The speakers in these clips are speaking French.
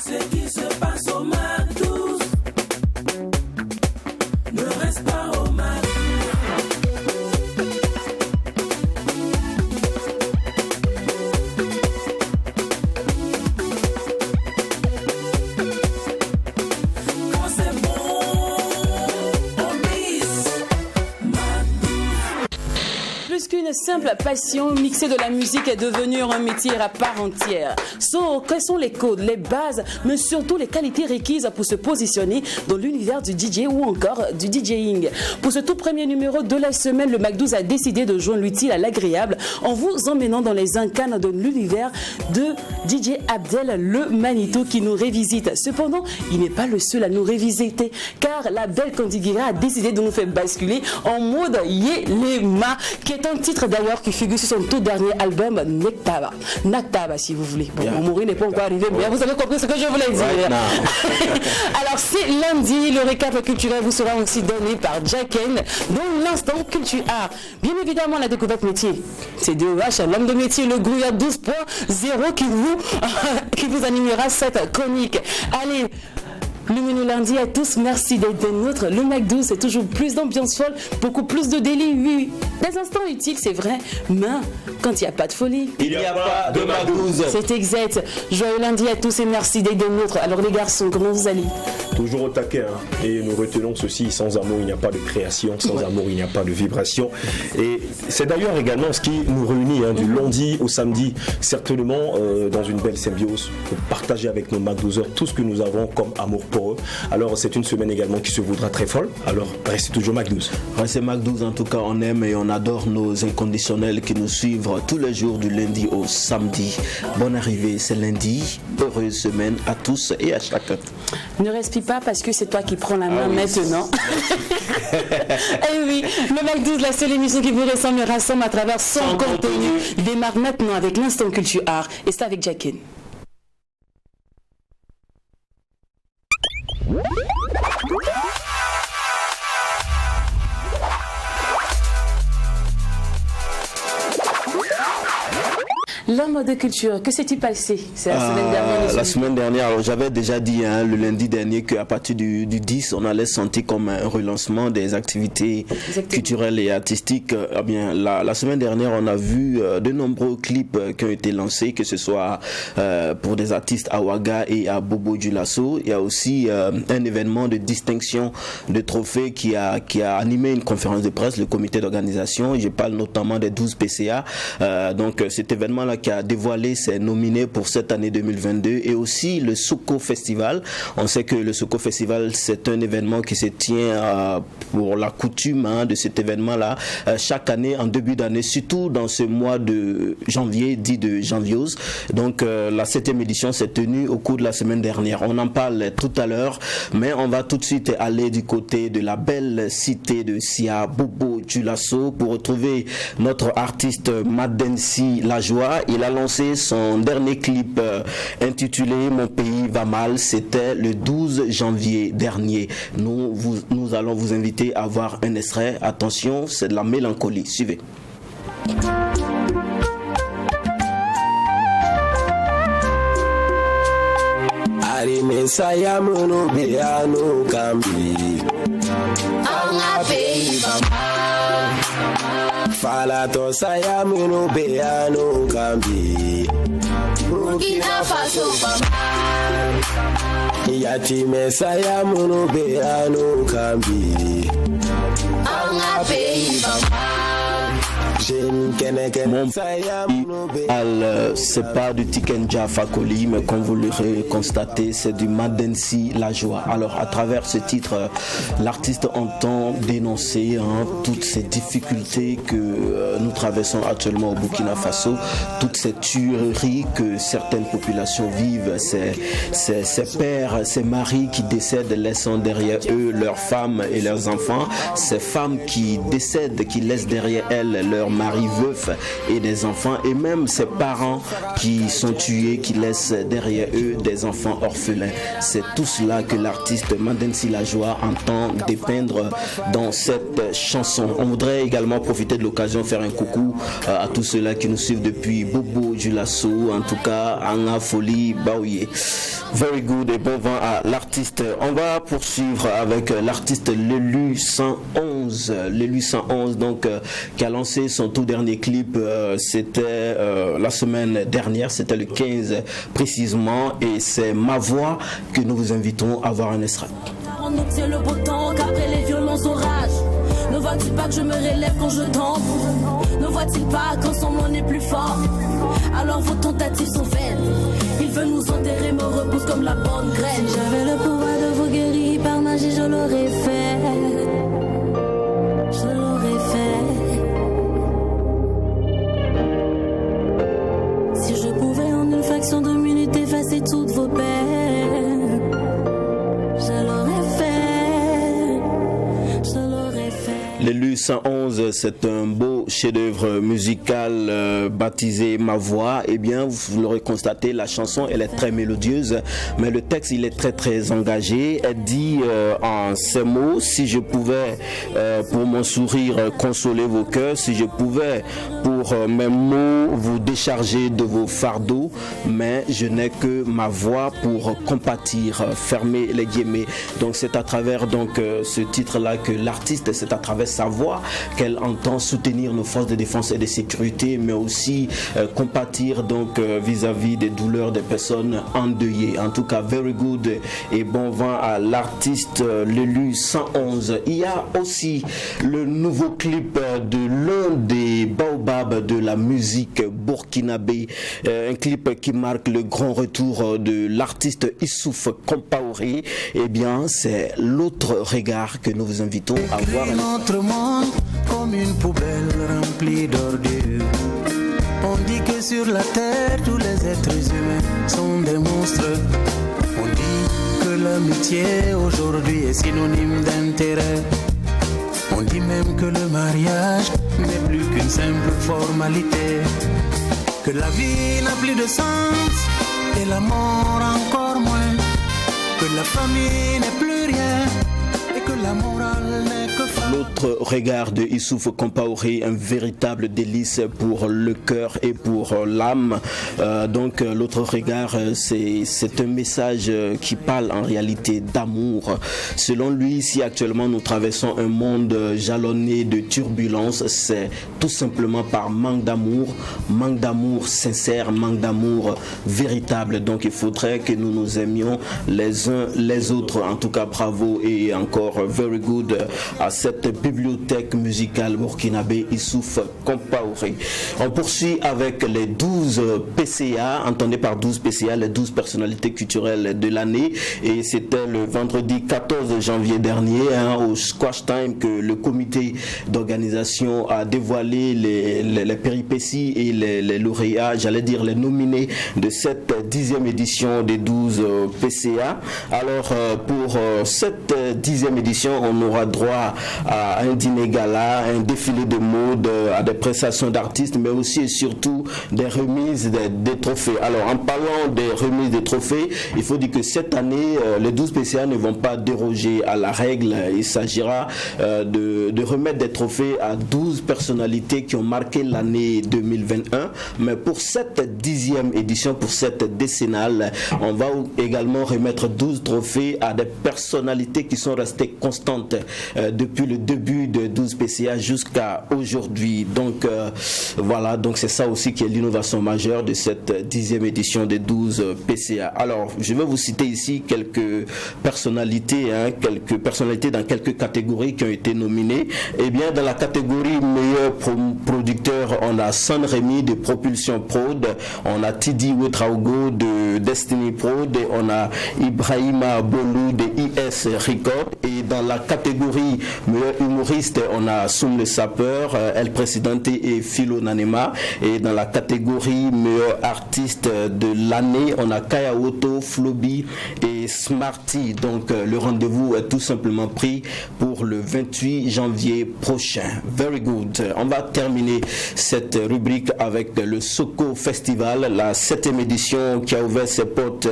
Ce qui se passe au Mac 12 ne reste pas au Mac 12. Quand c'est bon, on mise Mac 12. Plus qu'une simple passion, mixer de la musique est devenu un métier à part entière. Quels sont les codes, les bases, mais surtout les qualités requises pour se positionner dans l'univers du DJ ou encore du DJing? Pour ce tout premier numéro de la semaine, le Mac 12 a décidé de joindre l'utile à l'agréable en vous emmenant dans les incanes de l'univers de DJ Abdel le Manito qui nous révisite. Cependant, il n'est pas le seul à nous révisiter car la belle Kandiguira a décidé de nous faire basculer en mode Yelema, qui est un titre d'ailleurs qui figure sur son tout dernier album Nektaba. Naktaba si vous voulez. Bon, mon mot n'est pas encore arrivé, mais vous avez compris ce que je voulais dire. Alors c'est lundi, le récap culturel vous sera aussi donné par Jacken dans l'instant culture art. Bien évidemment la découverte métier. C'est DOH, l'homme de métier, le Grouillard 12.0 qui vous animera cette chronique. Allez, lumineux lundi à tous, merci d'être des nôtres. Le Mac 12, c'est toujours plus d'ambiance folle, beaucoup plus de délits, oui. Des instants utiles, c'est vrai, mais quand il n'y a pas de folie, il n'y a pas de Mac 12. C'est exact. Joyeux lundi à tous et merci d'être des nôtres. Alors les garçons, comment vous allez? Toujours au taquet, hein. Et nous retenons ceci, sans amour il n'y a pas de création, sans amour il n'y a pas de vibration. Et c'est d'ailleurs également ce qui nous réunit, hein, du lundi au samedi, certainement dans une belle symbiose, pour partager avec nos Mac 12 tout ce que nous avons comme amour pour eux. Alors c'est une semaine également qui se voudra très folle, alors restez toujours Mac 12. Restez Mac 12, en tout cas on aime et on adore nos inconditionnels qui nous suivent tous les jours du lundi au samedi. Bonne arrivée, c'est lundi, heureuse semaine à tous et à chacun. Ne respire pas parce que c'est toi qui prends la main maintenant. Eh oui, le Mac 12, la seule émission qui vous ressemble à travers son contenu. Il démarre maintenant avec l'instant culture art et c'est avec Jacken. L'homme de culture, que s'est-il passé? C'est la semaine dernière. La semaine dernière, j'avais déjà dit le lundi dernier qu'à partir du 10, on allait sentir comme un relancement des activités culturelles et artistiques. Eh bien, la semaine dernière, on a vu de nombreux clips qui ont été lancés, que ce soit pour des artistes à Ouaga et à Bobo Dioulasso. Il y a aussi un événement de distinction de trophées qui a animé une conférence de presse, le comité d'organisation. Je parle notamment des 12 PCA. Donc, cet événement-là qui a dévoilé ses nominés pour cette année 2022 et aussi le Soko Festival. On sait que le Soko Festival, c'est un événement qui se tient pour la coutume de cet événement-là chaque année en début d'année, surtout dans ce mois de janvier, dit de janviose. Donc la 7e édition s'est tenue au cours de la semaine dernière. On en parle tout à l'heure, mais on va tout de suite aller du côté de la belle cité de Sia, Bobo Dioulasso, pour retrouver notre artiste Madensi Lajoie. Il a lancé son dernier clip intitulé Mon pays va mal. C'était le 12 janvier dernier. Nous allons vous inviter à voir un extrait. Attention, c'est de la mélancolie. Suivez. Falato saya munu beano kambi Burkina Faso baba Yatime saya munu beano kambi Anga pays baba Mon c'est pas du Tikenja Fakoli, mais comme vous l'aurez constaté, c'est du Madensi Lajoie. Alors à travers ce titre, l'artiste entend dénoncer toutes ces difficultés que nous traversons actuellement au Burkina Faso, toutes ces tueries que certaines populations vivent, ces pères, ces maris qui décèdent laissant derrière eux leurs femmes et leurs enfants, ces femmes qui décèdent, qui laissent derrière elles leurs mari veuf et des enfants, et même ses parents qui sont tués, qui laissent derrière eux des enfants orphelins. C'est tout cela que l'artiste Mandensi Lajoie entend dépeindre dans cette chanson. On voudrait également profiter de l'occasion, faire un coucou à tous ceux-là qui nous suivent depuis Bobo, Julasso, en tout cas Anga, Folie, Baouye. Very good, et bon vent à l'artiste. On va poursuivre avec l'artiste Lelu 111. Lelu 111, donc, qui a lancé son tout dernier clip. C'était la semaine dernière, c'était le 15 précisément, et c'est Ma Voix que nous vous invitons à voir un extrait. Donc c'est le beau temps qu'après les violents orages. Ne vois-tu pas que je me relève quand je tombe? Ne vois-t-il pas qu'ensemble on est plus fort? Alors vos tentatives sont vaines. Il veut nous enterrer, me repousse comme la bonne graine. Si j'avais le pouvoir de vous guérir par magie, je l'aurais fait. Je l'aurais fait. Si je pouvais en une fraction de minute effacer toutes vos peines, je l'aurais fait. Je l'aurais fait. L'élu 111, c'est un beau chef-d'œuvre musical baptisé Ma Voix. Eh bien, vous l'aurez constaté, la chanson, elle est très mélodieuse, mais le texte, il est très très engagé. Elle dit en ces mots: si je pouvais pour mon sourire consoler vos cœurs, si je pouvais pour mes mots vous décharger de vos fardeaux, mais je n'ai que ma voix pour compatir, fermer les guillemets. Donc c'est à travers donc ce titre-là que l'artiste, c'est à travers sa voix qu'elle entend soutenir nos forces de défense et de sécurité, mais aussi compatir donc vis-à-vis des douleurs des personnes endeuillées. En tout cas, very good et bon vent à l'artiste L'élu 111. Il y a aussi le nouveau clip de l'un des baobabs de la musique burkinabé, un clip qui marque le grand retour de l'artiste Issouf Compaoré. Eh bien, c'est l'autre regard que nous vous invitons à voir. Notre monde comme une poubelle remplie d'ordures. On dit que sur la terre tous les êtres humains sont des monstres. On dit que l'amitié aujourd'hui est synonyme d'intérêt. On dit même que le mariage n'est plus qu'une simple formalité. Que la vie n'a plus de sens et la mort encore moins. Que la famille n'est plus rien et que la morale n'est que fin. L'autre regard de Issouf Compaoré, un véritable délice pour le cœur et pour l'âme. Donc l'autre regard, c'est un message qui parle en réalité d'amour. Selon lui, si actuellement nous traversons un monde jalonné de turbulences, c'est tout simplement par manque d'amour sincère, manque d'amour véritable. Donc il faudrait que nous nous aimions les uns les autres. En tout cas, bravo et encore very good à cette bibliothèque musicale burkinabé Issouf Compaoré. On poursuit avec les 12 PCA, entendez par 12 PCA, les 12 personnalités culturelles de l'année, et c'était le vendredi 14 janvier dernier au Squash Time que le comité d'organisation a dévoilé les péripéties et les lauréats, j'allais dire les nominés de cette 10e édition des 12 PCA. Alors pour cette 10e édition, on aura droit à un dîner gala, un défilé de mode, à des prestations d'artistes, mais aussi et surtout des remises des trophées. Alors en parlant des remises des trophées, il faut dire que cette année, les 12 PCA ne vont pas déroger à la règle. Il s'agira de remettre des trophées à 12 personnalités qui ont marqué l'année 2021, mais pour cette 10e édition, pour cette décennale, on va également remettre 12 trophées à des personnalités qui sont restées constantes depuis le début de 12 PCA jusqu'à aujourd'hui. Donc voilà, donc c'est ça aussi qui est l'innovation majeure de cette 10e édition des 12 PCA. Alors je vais vous citer ici quelques personnalités dans quelques catégories qui ont été nominées. Eh bien, dans la catégorie meilleur producteur, on a San Remi de Propulsion Prod, on a Tidi Wetraogo de Destiny Prod, et on a Ibrahima Bolou de IS Record. Et dans Dans la catégorie meilleur humoriste, on a Soum le Sapeur, El Presidente et Philo Nanema. Et dans la catégorie meilleur artiste de l'année, on a Kaya Woto, Flobi et Smarty. Donc le rendez-vous est tout simplement pris pour le 28 janvier prochain. Very good. On va terminer cette rubrique avec le Soko Festival, la 7e édition qui a ouvert ses portes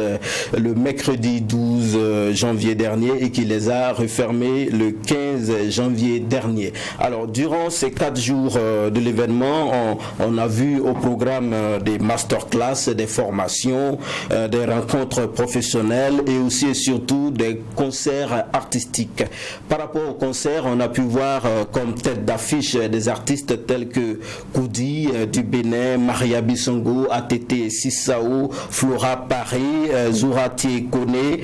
le mercredi 12 janvier dernier et qui les a refermés le 15 janvier dernier. Alors durant ces 4 jours de l'événement, on a vu au programme des masterclass, des formations, des rencontres professionnelles et aussi et surtout des concerts artistiques. Par rapport aux concerts, on a pu voir comme tête d'affiche des artistes tels que Koudi du Bénin, Maria Bissongo, ATT Sissao, Flora Paré, Zourati Kone,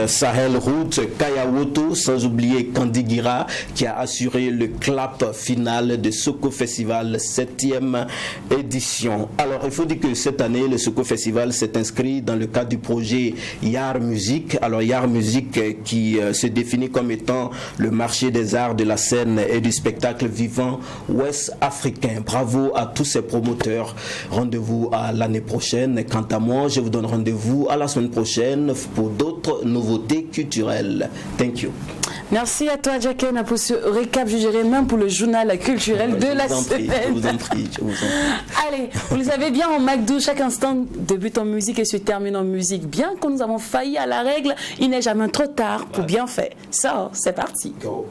Sahel Route, Kaya Woto, sans oublier Candy Gira qui a assuré le clap final de Soko Festival 7e édition. Alors il faut dire que cette année le Soko Festival s'est inscrit dans le cadre du projet Yar Music. Alors Yar Music qui se définit comme étant le marché des arts de la scène et du spectacle vivant ouest africain. Bravo à tous ces promoteurs. Rendez-vous à l'année prochaine. Quant à moi, je vous donne rendez-vous à la semaine prochaine pour d'autres nouveautés culturelles. Thank you. Merci à toi, Jacqueline, pour ce récap, je dirais même pour le journal culturel de la semaine. Je vous en prie. Allez, vous le savez bien, en McDo, chaque instant débute en musique et se termine en musique. Bien que nous avons failli à la règle, il n'est jamais trop tard pour bien faire. Ça, c'est parti. Go.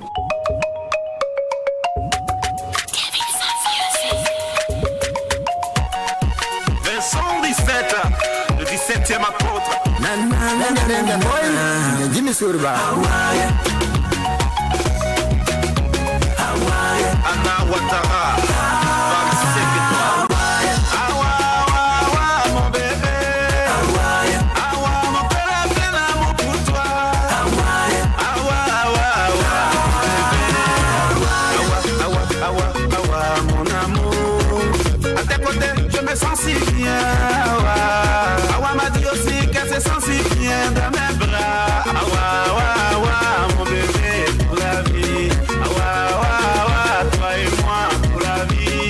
Vincent 17, le 17e apôtre. Jimmy Surba. Anna Ouattara. Mon bébé. Mon père plein d'amour pour toi. Mon amour. À tes côtés, je me sens si bien. Awa m'a dit aussi qu'elle se sent si bien dans mes bras. Mon bébé pour la vie. Toi et moi pour la vie.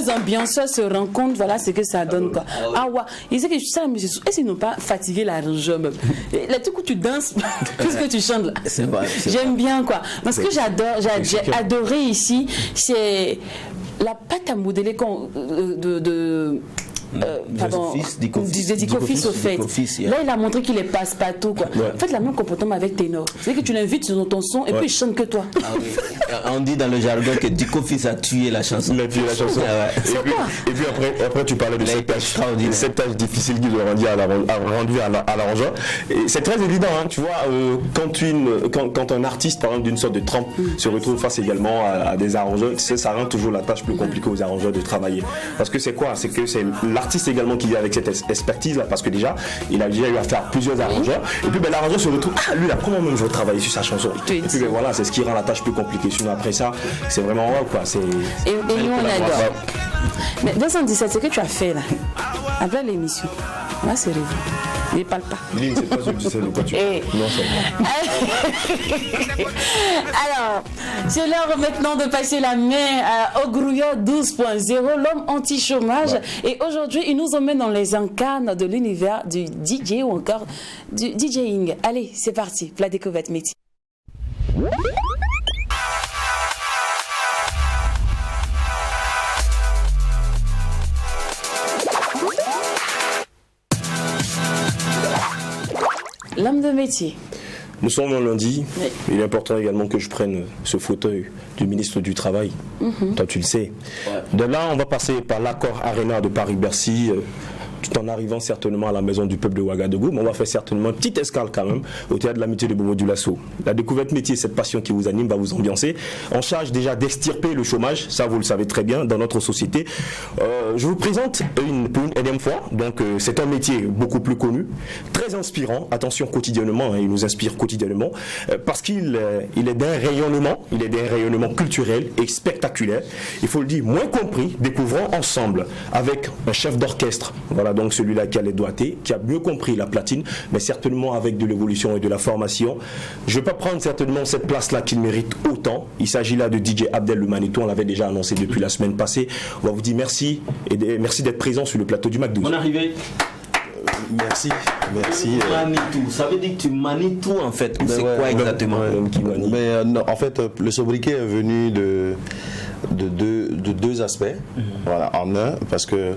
deux ambianceurs se rencontrent, voilà ce que ça donne quoi. Ah ouais, ils disent que ça la musique, est-ce qu'ils n'ont pas fatigué l'arrangeur même? Là tout coup tu danses, qu'est-ce que tu chantes là? J'aime bien quoi. Mais ce que j'ai adoré ici, c'est la pâte à modeler Dicoffice au fait. Là il a montré qu'il est passe-partout quoi. En fait la même comportement avec Ténor. C'est que tu l'invites sur ton son et puis il chante que toi. Ah oui. On dit dans le jargon que Dicoffice a tué la chanson. Il a tué la chanson. Et puis après tu parlais de cette tâche difficile qu'il doit rendre à l'arrangeur. Et c'est très évident, hein, tu vois, quand un artiste par exemple d'une sorte de trempe se retrouve face également à des arrangeurs, ça rend toujours la tâche plus compliquée aux arrangeurs de travailler. Parce que c'est quoi? C'est que c'est l'artiste également qui vient avec cette expertise là, parce que déjà il a déjà eu affaire à plusieurs arrangeurs et puis l'arrangeur se retrouve, lui là comment même je veux travailler sur sa chanson, et puis voilà, c'est ce qui rend la tâche plus compliquée. Sinon après ça c'est vraiment wow quoi, c'est et nous on adore. Mais 217, ce que tu as fait là après l'émission là, c'est rêvé. Ne parle pas. Lynn, c'est pas ce que tu sais de quoi tu parles. Non, alors, c'est l'heure maintenant de passer la main au Grouillot 12.0, l'homme anti-chômage. Ouais. Et aujourd'hui, il nous emmène dans les incarnes de l'univers du DJ ou encore du DJing. Allez, c'est parti, la découverte métier. L'homme de métier. Nous sommes un lundi. Oui. Il est important également que je prenne ce fauteuil du ministre du Travail. Toi, tu le sais. Ouais. De là, on va passer par l'Accor Arena de Paris-Bercy. Tout en arrivant certainement à la maison du peuple de Ouagadougou, mais on va faire certainement une petite escale quand même au théâtre de l'amitié de Bobo du Lasso. La découverte métier, cette passion qui vous anime, va vous ambiancer. On charge déjà d'extirper le chômage, ça vous le savez très bien, dans notre société. Je vous présente pour une énième fois, donc c'est un métier beaucoup plus connu, très inspirant, attention quotidiennement, hein, il nous inspire quotidiennement, parce qu'il est d'un rayonnement culturel et spectaculaire. Il faut le dire, moins compris, découvrons ensemble avec un chef d'orchestre, voilà donc celui-là qui a les doigtés, qui a mieux compris la platine, mais certainement avec de l'évolution et de la formation. Je ne vais pas prendre certainement cette place-là qu'il mérite autant. Il s'agit là de DJ Abdel le Manitou, on l'avait déjà annoncé depuis la semaine passée. On va vous dire merci et merci d'être présent sur le plateau du Mac 12. Bonne arrivée. Merci. Manitou, ça veut dire que tu manies tout en fait. C'est quoi exactement non, en fait, le sobriquet est venu de deux aspects. Voilà, en un, parce que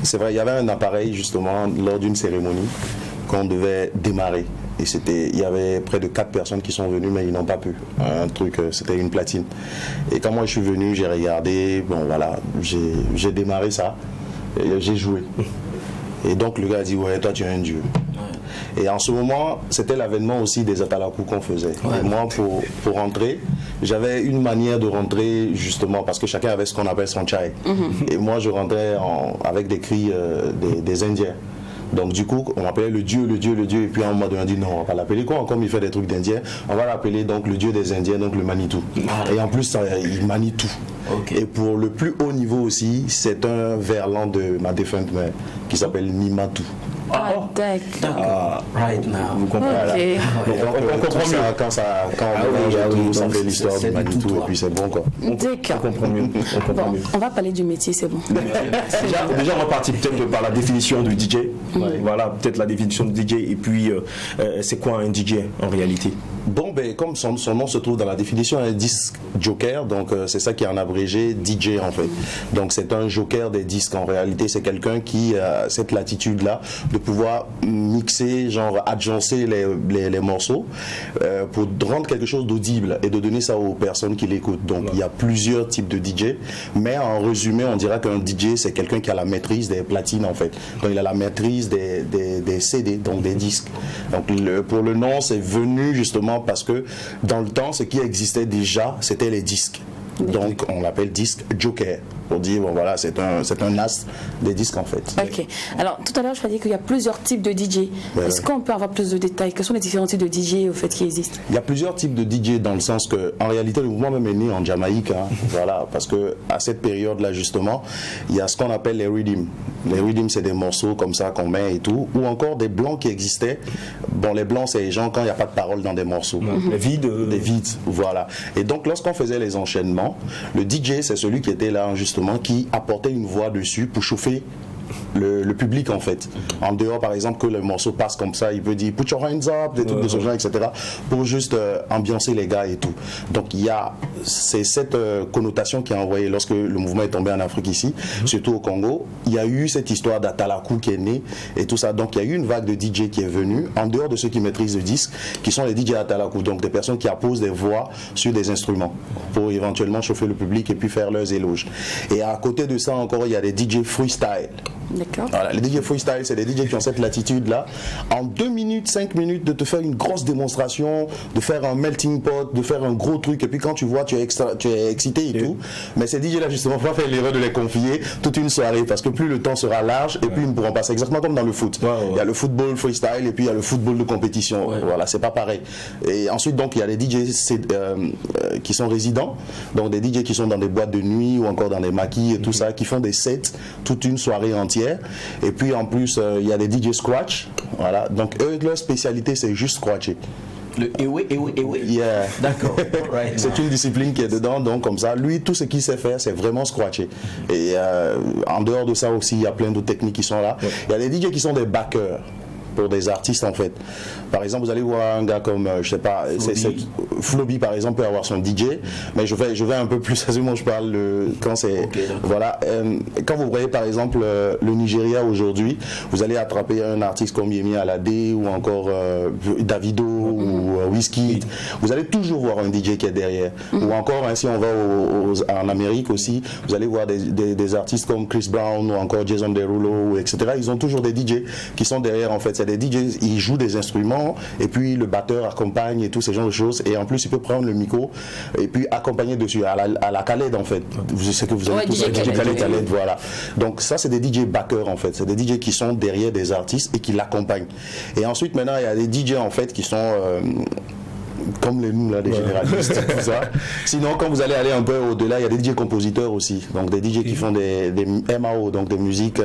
c'est vrai, il y avait un appareil justement lors d'une cérémonie qu'on devait démarrer. Et il y avait près de 4 personnes qui sont venues, mais ils n'ont pas pu. Un truc, c'était une platine. Et quand moi je suis venu, j'ai regardé, bon voilà, j'ai démarré ça, et j'ai joué. Et donc le gars a dit, ouais, toi tu es un dieu. Et en ce moment, c'était l'avènement aussi des atalakou qu'on faisait. Ouais. Et moi, pour rentrer, j'avais une manière de rentrer justement parce que chacun avait ce qu'on appelle son chai. Et moi, je rentrais avec des cris des Indiens. Donc du coup, on appelait le dieu, et puis à un moment donné, on dit non, on va pas l'appeler quoi, comme il fait des trucs d'Indiens, on va l'appeler donc le dieu des Indiens, donc le Manitou. Et en plus, il manie tout. Okay. Et pour le plus haut niveau aussi, c'est un verlan de ma défunte mère qui s'appelle Nimatou. D'accord. Right now. Vous comprenez. On comprend mieux quand ça fait l'histoire du Manitou et puis c'est bon quoi. D'accord. On comprend mieux. On va parler du métier, c'est bon. Déjà on va partir peut-être par la définition du DJ. Voilà, peut-être la définition du DJ et puis c'est quoi un DJ en réalité? Bon, ben comme son nom se trouve dans la définition, un disque joker, donc c'est ça qui est en abrégé DJ en fait. Donc c'est un joker des disques en réalité, c'est quelqu'un qui a cette latitude-là de pouvoir mixer, genre adjoncer les morceaux pour rendre quelque chose d'audible et de donner ça aux personnes qui l'écoutent. Donc il y a plusieurs types de DJ, mais en résumé, on dira qu'un DJ c'est quelqu'un qui a la maîtrise des platines en fait. Donc il a la maîtrise des CD, donc des disques. Donc pour le nom, c'est venu justement parce que dans le temps, ce qui existait déjà, c'était les disques. Donc on l'appelle disque joker pour dire bon voilà, c'est un as des disques en fait. Ok. Alors tout à l'heure je t'ai dit qu'il y a plusieurs types de DJ. Est-ce qu'on peut avoir plus de détails? Quels sont les différents types de DJ au fait qui existent? Il y a plusieurs types de DJ dans le sens que en réalité le mouvement même est né en Jamaïque, hein, voilà, parce que à cette période là justement il y a ce qu'on appelle les rhythms. Les rhythms c'est des morceaux comme ça qu'on met et tout, ou encore des blancs qui existaient. Bon, les blancs c'est les gens quand il n'y a pas de parole dans des morceaux. Les vides. Des vides, voilà. Et donc lorsqu'on faisait les enchaînements, le DJ c'est celui qui était là justement justement qui apportait une voix dessus pour chauffer le public en fait. En dehors par exemple que le morceau passe comme ça, il peut dire put your hands up, des trucs de ce genre, etc. pour juste ambiancer les gars et tout. Donc c'est cette connotation qui est envoyée lorsque le mouvement est tombé en Afrique ici, surtout au Congo. Il y a eu cette histoire d'Atalakou qui est née et tout ça. Donc il y a eu une vague de DJ qui est venue, en dehors de ceux qui maîtrisent le disque, qui sont les DJ Atalakou, donc des personnes qui apposent des voix sur des instruments pour éventuellement chauffer le public et puis faire leurs éloges. Et à côté de ça encore, il y a des DJ freestyle. D'accord. Voilà, les DJ freestyle, c'est des DJ qui ont cette latitude-là. En 2 minutes, 5 minutes, de te faire une grosse démonstration, de faire un melting pot, de faire un gros truc. Et puis quand tu vois, tu es excité et tout. Mais ces DJ-là, justement, faut pas faire l'erreur de les confier toute une soirée parce que plus le temps sera large et plus ils ne pourront pas. C'est exactement comme dans le foot. Il y a le football freestyle et puis il y a le football de compétition. Voilà, c'est pas pareil. Et ensuite, donc, il y a les DJ qui sont résidents. Donc, des DJ qui sont dans des boîtes de nuit ou encore dans des maquis et tout ça, qui font des sets toute une soirée entière. Et puis en plus il y a des DJ scratch, voilà, donc eux leur spécialité c'est juste scratcher. Le ewe. Yeah. D'accord. Right. C'est une discipline qui est dedans, donc comme ça, lui tout ce qu'il sait faire c'est vraiment scratcher. Et en dehors de ça aussi il y a plein d'autres techniques qui sont là. Il y a des DJ qui sont des backers pour des artistes en fait. Par exemple, vous allez voir un gars comme, je sais pas, Floby par exemple peut avoir son DJ, mais je vais un peu plus, moi je parle quand c'est, voilà, quand vous voyez par exemple le Nigeria aujourd'hui, vous allez attraper un artiste comme Yemi Alade ou encore Davido ou Wizkid, vous allez toujours voir un DJ qui est derrière. Ou encore, si on va en Amérique aussi, vous allez voir des artistes comme Chris Brown ou encore Jason Derulo, etc. Ils ont toujours des DJ qui sont derrière en fait. C'est des DJ, ils jouent des instruments et puis le batteur accompagne et tout ce genre de choses. Et en plus, il peut prendre le micro et puis accompagner dessus à la Khaled en fait. Je sais que vous avez tous DJ Khaled, voilà. Donc ça, c'est des DJ backers en fait. C'est des DJ qui sont derrière des artistes et qui l'accompagnent. Et ensuite, maintenant, il y a des DJ en fait qui sont comme nous là, des généralistes, tout ça. Sinon, quand vous allez aller un peu au-delà, il y a des DJ compositeurs aussi, donc des DJ qui font des MAO, donc des musiques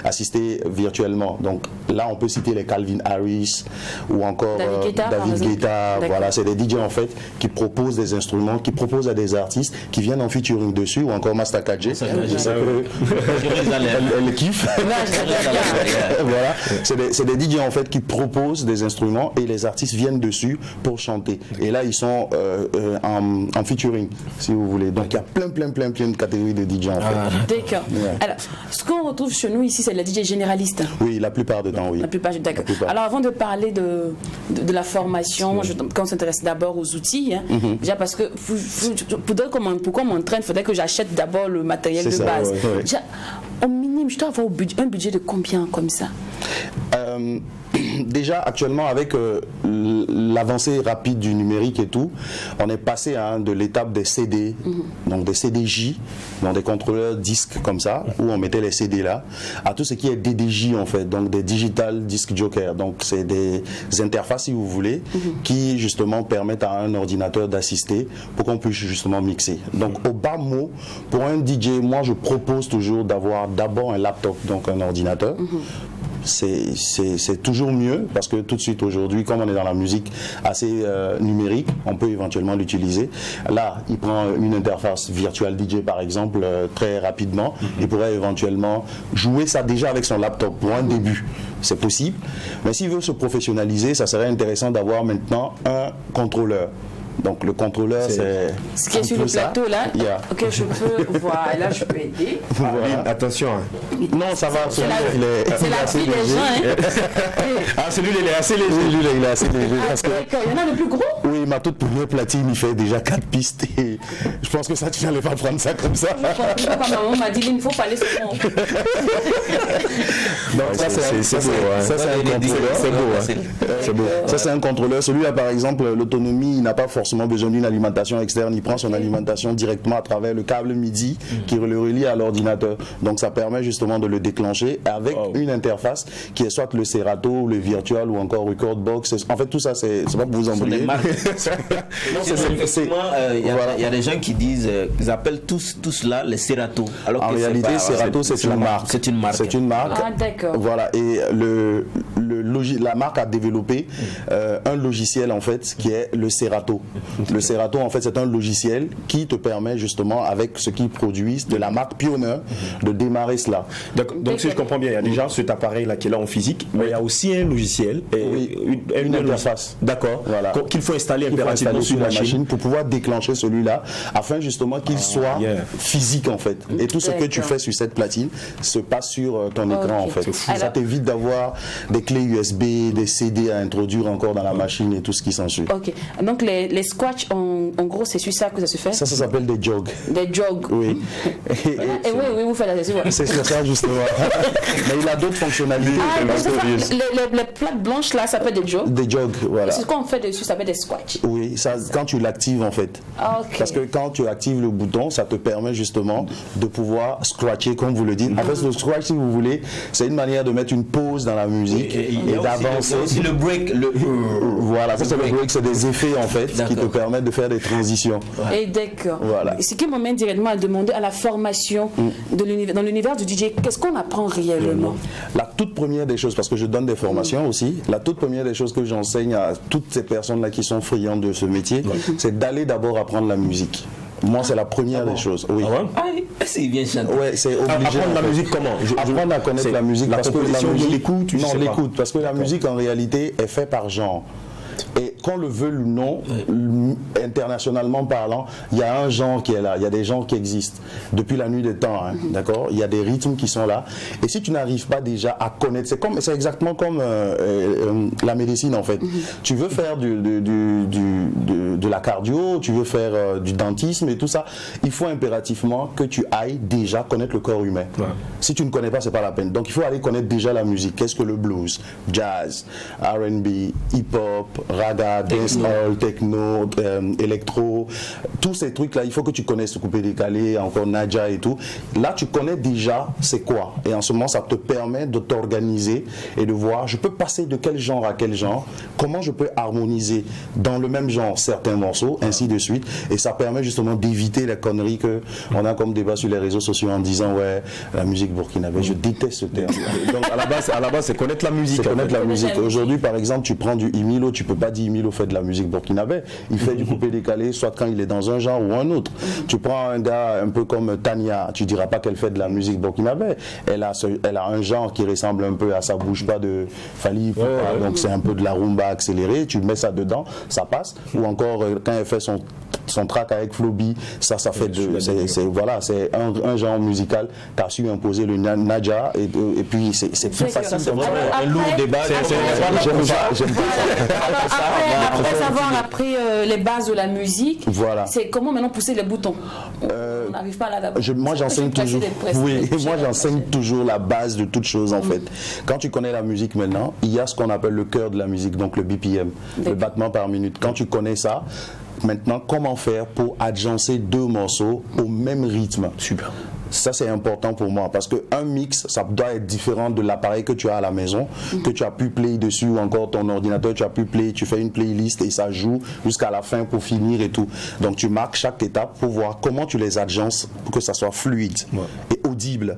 assistées virtuellement. Donc là, on peut citer les Calvin Harris ou encore David Guetta. Voilà, c'est des DJ en fait qui proposent des instruments, qui proposent à des artistes qui viennent en featuring dessus, ou encore Master KG. Elle kiffe. Voilà, c'est des DJ en fait qui proposent des instruments et les artistes viennent dessus pour chanter. Et là, ils sont en featuring, si vous voulez. Donc, il y a plein de catégories de DJ en fait. D'accord. Ouais. Alors, ce qu'on retrouve chez nous ici, c'est la DJ généraliste. Oui, la plupart du temps, oui. La plupart, d'accord. Alors, avant de parler de la formation, quand on s'intéresse d'abord aux outils, hein, déjà parce que pourquoi m'entraîne, il faudrait que j'achète d'abord le matériel de base. Ouais. Déjà, au minimum, je dois avoir un budget de combien comme ça? Déjà actuellement avec l'avancée rapide du numérique et tout, on est passé de l'étape des CD, donc des CDJ, donc des contrôleurs disques comme ça, où on mettait les CD là, à tout ce qui est DDJ en fait, donc des Digital Disc Joker. Donc c'est des interfaces si vous voulez, qui justement permettent à un ordinateur d'assister pour qu'on puisse justement mixer. Donc au bas mot, pour un DJ, moi je propose toujours d'avoir d'abord un laptop, donc un ordinateur. C'est toujours mieux parce que tout de suite aujourd'hui, comme on est dans la musique assez numérique, on peut éventuellement l'utiliser. Là, il prend une interface Virtual DJ par exemple très rapidement. Il pourrait éventuellement jouer ça déjà avec son laptop pour un début. C'est possible. Mais s'il veut se professionnaliser, ça serait intéressant d'avoir maintenant un contrôleur. Donc le contrôleur, c'est ce qui est sur le plateau là. Ok, je peux voir. Là, je peux aider. Voilà. Attention. Non, ça va. C'est la fille des gens. Hein. Celui-là, il est assez léger. Celui-là, il est assez léger. D'accord. Il y en a le plus gros. Oui, ma toute première platine, il fait déjà 4 pistes. Et je pense que ça, tu n'allais pas prendre ça comme ça. Maman m'a dit, il ne faut pas aller sur mon. Donc ça, c'est beau. Ça, c'est un contrôleur. C'est beau. Ça, c'est un contrôleur. Celui-là, par exemple, l'autonomie, il n'a pas forcément besoin d'une alimentation externe, il prend son alimentation directement à travers le câble MIDI qui le relie à l'ordinateur. Donc ça permet justement de le déclencher avec une interface qui est soit le Serato, le Virtual ou encore Recordbox. En fait tout ça c'est pas pour vous embrouiller. Il y a des gens qui disent, ils appellent tout cela les Serato. Alors en réalité Serato c'est une marque. C'est une marque. C'est une marque. Ah d'accord. Voilà, et le la marque a développé un logiciel en fait qui est le Serato. Le Serato en fait c'est un logiciel qui te permet justement avec ce qu'ils produisent de la marque Pioneer de démarrer cela. Donc si je comprends bien, il y a déjà cet appareil là qui est là en physique, mais il y a aussi un logiciel et une interface. D'accord. Voilà. Qu'il faut installer impérativement sur la machine pour pouvoir déclencher celui-là afin justement qu'il soit physique en fait. Et tout ce que tu fais sur cette platine se passe sur ton écran en fait. Ça t'évite d'avoir des clés USB, des CD à introduire encore dans la machine et tout ce qui s'ensuit. Ok. Donc les scratchs en gros c'est sur ça que ça se fait. Ça s'appelle des jogs. Des jogs. Oui. Et oui, vous faites la session. C'est sur ça justement. Mais il a d'autres fonctionnalités. Les plaques blanches là, ça s'appelle des jogs. Des jogs, voilà. C'est quoi on fait dessus, ça s'appelle des scratchs. Oui, ça quand tu l'actives en fait. Parce que quand tu actives le bouton, ça te permet justement de pouvoir scratcher comme vous le dites. En fait, le scratch, si vous voulez, c'est une manière de mettre une pause dans la musique et d'avancer. aussi le break, voilà, ça c'est le break, c'est des effets en fait qui te permettent de faire des transitions. Et d'accord. Voilà. Ce qui m'amène directement à demander à la formation dans l'univers du DJ, qu'est-ce qu'on apprend réellement? La toute première des choses, parce que je donne des formations aussi, la toute première des choses que j'enseigne à toutes ces personnes-là qui sont friandes de ce métier, c'est d'aller d'abord apprendre la musique. Moi, c'est la première des choses. Oui. C'est bien chanté. Ouais, c'est obligé. Apprendre la musique comment? Apprendre à connaître la musique parce que la musique, l'écoute, non, l'écoute, parce que la musique en réalité est faite par genre. Et qu'on le veut ou non, internationalement parlant, il y a un genre qui est là, il y a des genres qui existent depuis la nuit des temps, hein, d'accord? Il y a des rythmes qui sont là. Et si tu n'arrives pas déjà à connaître, c'est exactement comme la médecine en fait. Tu veux faire de la cardio, tu veux faire du dentisme et tout ça, il faut impérativement que tu ailles déjà connaître le corps humain. Si tu ne connais pas, c'est pas la peine. Donc il faut aller connaître déjà la musique. Qu'est-ce que le blues, jazz, R&B, hip-hop, raga, dancehall, techno, électro, tous ces trucs-là, il faut que tu connaisses le coupé décalé, encore Nadja et tout. Là, tu connais déjà c'est quoi. Et en ce moment, ça te permet de t'organiser et de voir, je peux passer de quel genre à quel genre, comment je peux harmoniser dans le même genre certains morceaux, ainsi de suite. Et ça permet justement d'éviter les conneries qu'on a comme débat sur les réseaux sociaux en disant, ouais, la musique burkinabé, je déteste ce terme. Donc à la base, c'est connaître la musique. C'est connaître la musique. Aujourd'hui, par exemple, tu prends du Imilo, tu peux pas dire Imilo fait de la musique burkinabé. Il fait du coupé décalé, soit quand il est dans un genre ou un autre. Tu prends un gars un peu comme Tania, tu diras pas qu'elle fait de la musique burkinabé. Elle a un genre qui ressemble un peu à ça bouge pas de Fali, donc c'est un peu de la rumba accélérée. Tu mets ça dedans, ça passe. Ou encore quand elle fait son track avec Flobi, ça fait c'est un genre musical qui a su imposer le Nadja et puis c'est plus facile. C'est vraiment un lourd débat. Après avoir appris les bases de la musique, voilà. C'est comment maintenant pousser les boutons. On n'arrive pas là d'abord. Moi j'enseigne toujours. Oui, moi j'enseigne toujours la base de toute chose en fait. Quand tu connais la musique maintenant, il y a ce qu'on appelle le cœur de la musique, donc le BPM, le battement par minute. Quand tu connais ça, maintenant comment faire pour adjancer deux morceaux au même rythme? Super. Ça c'est important pour moi parce qu'un mix ça doit être différent de l'appareil que tu as à la maison, que tu as pu play dessus ou encore ton ordinateur tu as pu play, tu fais une playlist et ça joue jusqu'à la fin pour finir et tout. Donc tu marques chaque étape pour voir comment tu les adjances pour que ça soit fluide et audible.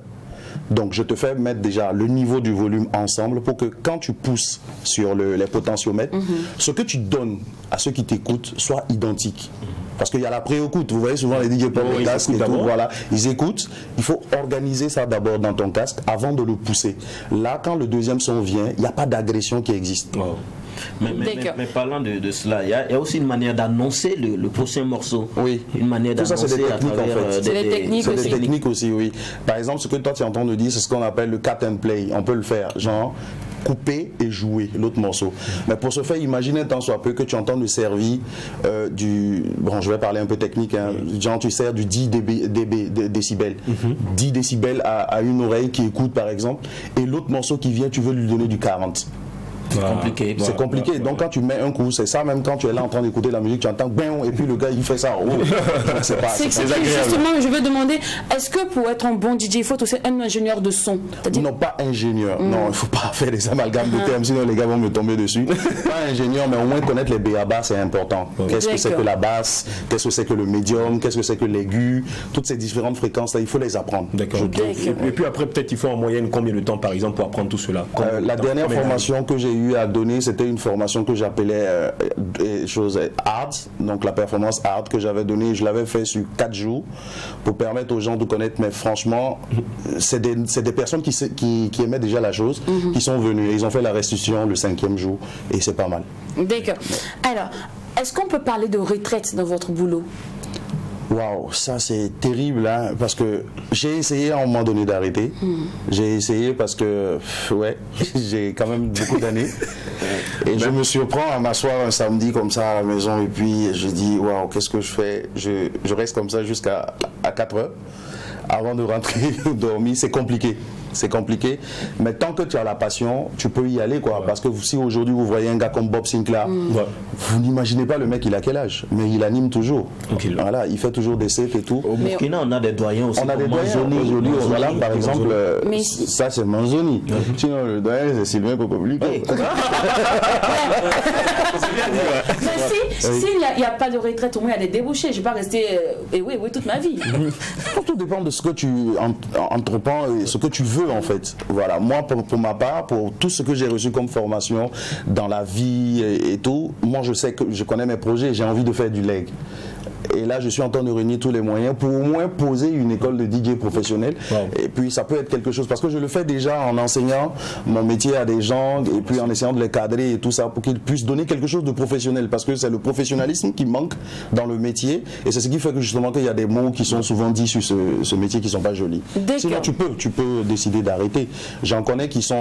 Donc je te fais mettre déjà le niveau du volume ensemble pour que quand tu pousses sur les potentiomètres, ce que tu donnes à ceux qui t'écoutent soit identique. Parce qu'il y a la pré-écoute, vous voyez souvent les DJ pour le casque et tout, voilà, ils écoutent, il faut organiser ça d'abord dans ton casque avant de le pousser. Là, quand le deuxième son vient, il n'y a pas d'agression qui existe. Mais parlant de cela, il y a aussi une manière d'annoncer le prochain morceau. Oui. Une manière d'annoncer ça, c'est des techniques, à travers en fait. C'est des techniques aussi. C'est des techniques aussi, oui. Par exemple, ce que toi tu entends nous dire, c'est ce qu'on appelle le cut and play. On peut le faire, genre couper et jouer l'autre morceau. Mais pour ce faire, imagine un temps soit peu que tu entends le servi bon, je vais parler un peu technique, hein, genre tu sers du 10 décibels. 10 décibels à une oreille qui écoute par exemple, et l'autre morceau qui vient, tu veux lui donner du 40. C'est compliqué. C'est compliqué. Donc quand tu mets un coup, c'est ça, même quand tu es là en train d'écouter la musique, tu entends bang, et puis le gars il fait ça. C'est agréable. Justement, je veux demander, est-ce que pour être un bon DJ, il faut aussi un ingénieur de son? Non, pas ingénieur. Non, il ne faut pas faire des amalgames de termes, sinon les gars vont me tomber dessus. Pas ingénieur, mais au moins connaître les B.A.B.A, c'est important. Qu'est-ce que c'est que la basse? Qu'est-ce que c'est que le médium? Qu'est-ce que c'est que l'aigu? Toutes ces différentes fréquences là, il faut les apprendre. Et puis après, peut-être il faut en moyenne combien de temps par exemple pour apprendre tout cela? La dernière formation que j'ai eue eu à donner, c'était une formation que j'appelais hard, donc la performance hard que j'avais donnée, je l'avais fait sur 4 jours pour permettre aux gens de connaître, mais franchement, c'est des personnes qui aimaient déjà la chose, qui sont venues, et ils ont fait la restitution le 5e jour, et c'est pas mal. D'accord. Alors, est-ce qu'on peut parler de retraite dans votre boulot? Waouh, ça c'est terrible, hein, parce que j'ai essayé à un moment donné d'arrêter. J'ai essayé parce que, ouais, j'ai quand même beaucoup d'années. Et je me surprends à m'asseoir un samedi comme ça à la maison et puis je dis, waouh, qu'est-ce que je fais? Je reste comme ça jusqu'à 4 heures avant de rentrer dormir. C'est compliqué. C'est compliqué, mais tant que tu as la passion, tu peux y aller, quoi. Parce que si aujourd'hui vous voyez un gars comme Bob Sinclair, vous n'imaginez pas le mec, il a quel âge, mais il anime toujours. Voilà, il fait toujours des sets et tout. Au Burkina, on a des doyens aussi. On a des doyens aujourd'hui. Voilà, par exemple, ça c'est Manzoni. Sinon, le doyen c'est Sylvain Cocoblico. S'il n'y a pas de retraite, au moins il y a des débouchés. Je ne vais pas rester toute ma vie. Tout dépend de ce que tu entreprends et ce que tu veux, en fait. Voilà, moi pour ma part, pour tout ce que j'ai reçu comme formation dans la vie et tout, moi je sais que je connais mes projets, j'ai envie de faire du leg. Et là, je suis en train de réunir tous les moyens pour au moins poser une école de DJ professionnelle. Et puis, ça peut être quelque chose. Parce que je le fais déjà en enseignant mon métier à des gens et puis en essayant de les cadrer et tout ça pour qu'ils puissent donner quelque chose de professionnel. Parce que c'est le professionnalisme qui manque dans le métier. Et c'est ce qui fait que justement qu'il y a des mots qui sont souvent dits sur ce métier qui ne sont pas jolis. Sinon, tu peux décider d'arrêter. J'en connais qui se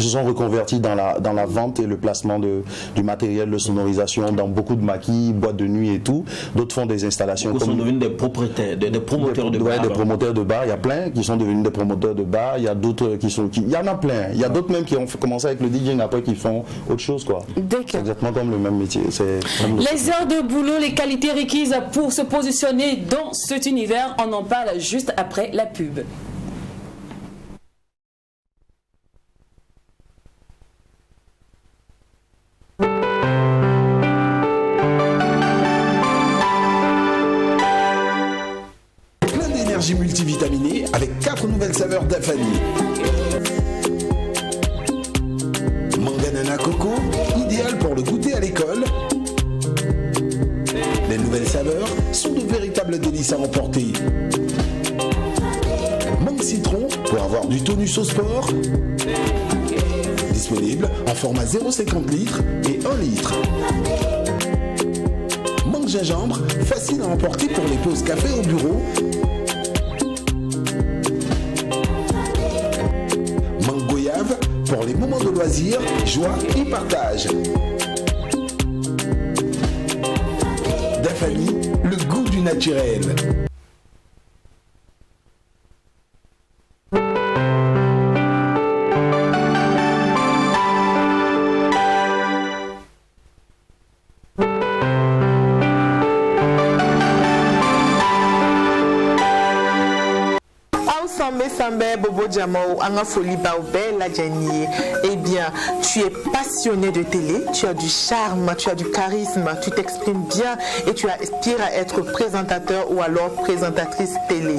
sont reconvertis dans la vente et le placement du matériel de sonorisation dans beaucoup de maquis, boîtes de nuit et tout. D'autres font des installations. Ils sont devenus des propriétaires, des promoteurs de bars. Des promoteurs de bars, il y a plein qui sont devenus des promoteurs de bars, il y a d'autres il y en a plein. Il y a d'autres même qui ont commencé avec le DJing après qui font autre chose, quoi. C'est exactement comme le même métier. Les heures de boulot, les qualités requises pour se positionner dans cet univers, on en parle juste après la pub. Multivitaminé avec 4 nouvelles saveurs d'Afani. Manganana coco, idéal pour le goûter à l'école. Les nouvelles saveurs sont de véritables délices à emporter. Mangue citron pour avoir du tonus au sport. Disponible en format 0,50 litres et 1 litre. Mangue gingembre, facile à emporter pour les pauses café au bureau. Pour les moments de loisirs, joie et partage. Dafani, le goût du naturel. Bobo Diamant, Anga Folie Baobel, la Djani. Eh bien, tu es passionné de télé, tu as du charme, tu as du charisme, tu t'exprimes bien et tu aspires à être présentateur ou alors présentatrice télé.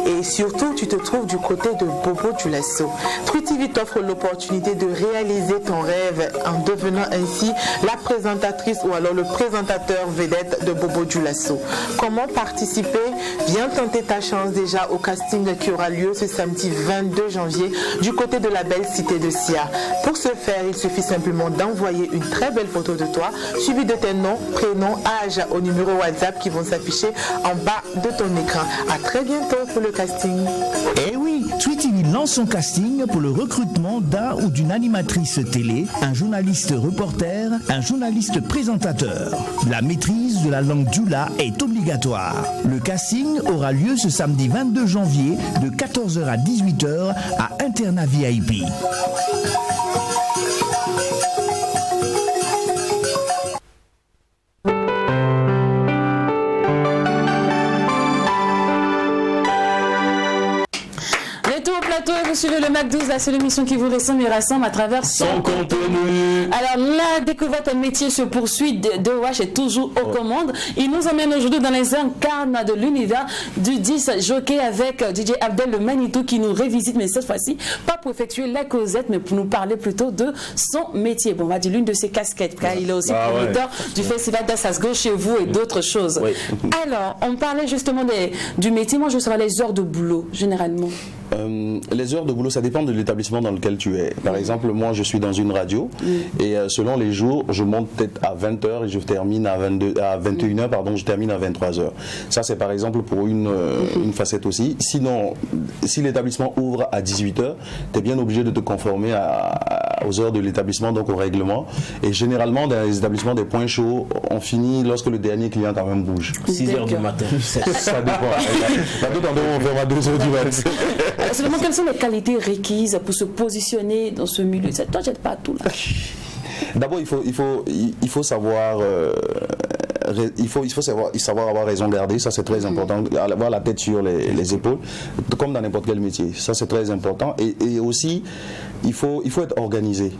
Et surtout, tu te trouves du côté de Bobo Dioulasso. True TV t'offre l'opportunité de réaliser ton rêve en devenant ainsi la présentatrice ou alors le présentateur vedette de Bobo Dioulasso. Comment participer? Viens tenter ta chance déjà au casting qui aura lieu ce samedi 22 janvier du côté de la belle cité de Sia. Pour ce faire, il suffit simplement d'envoyer une très belle photo de toi, suivie de tes noms, prénoms, âge au numéro WhatsApp qui vont s'afficher en bas de ton écran. À très bientôt pour le casting. Eh oui, True TV lance son casting pour le recrutement d'un ou d'une animatrice télé, un journaliste reporter, un journaliste présentateur. La maîtrise de la langue dioula est obligatoire. Le casting aura lieu ce samedi 22 janvier de 14h à 18h à Internat VIP. vous suivez le Mac 12, la seule émission qui vous ressemble et rassemble à travers son contenu. Alors, la découverte un métier se poursuit. De Wash est toujours aux commandes. Il nous emmène aujourd'hui dans les incarnes de l'univers du 10 jockey avec DJ Abdel le Manitou qui nous révisite, mais cette fois-ci, pas pour effectuer la causette, mais pour nous parler plutôt de son métier. Bon, on va dire l'une de ses casquettes, car il est aussi promoteur du festival d'Assasgo chez vous et d'autres choses. Oui. Alors, on parlait justement du métier. Moi, je serai les heures de boulot, généralement. Les heures de boulot, ça dépend de l'établissement dans lequel tu es. Par exemple, moi, je suis dans une radio et selon les jours, je monte peut-être à 20h et je termine à 21h, pardon, je termine à 23h. Ça, c'est par exemple pour une facette aussi. Sinon, si l'établissement ouvre à 18h, tu es bien obligé de te conformer aux heures de l'établissement, donc au règlement. Et généralement, dans les établissements des points chauds, on finit lorsque le dernier client quand même bouge. 6h du matin. Ça dépend. La toute en deux, on ferme à 2h du matin. Seulement, quelles sont les qualités requises pour se positionner dans ce milieu? Ça ne t'inquiète pas tout là. D'abord, il faut savoir. Il faut savoir avoir raison garder, ça c'est très important, avoir la tête sur les épaules, comme dans n'importe quel métier, ça c'est très important, et aussi il faut être organisé.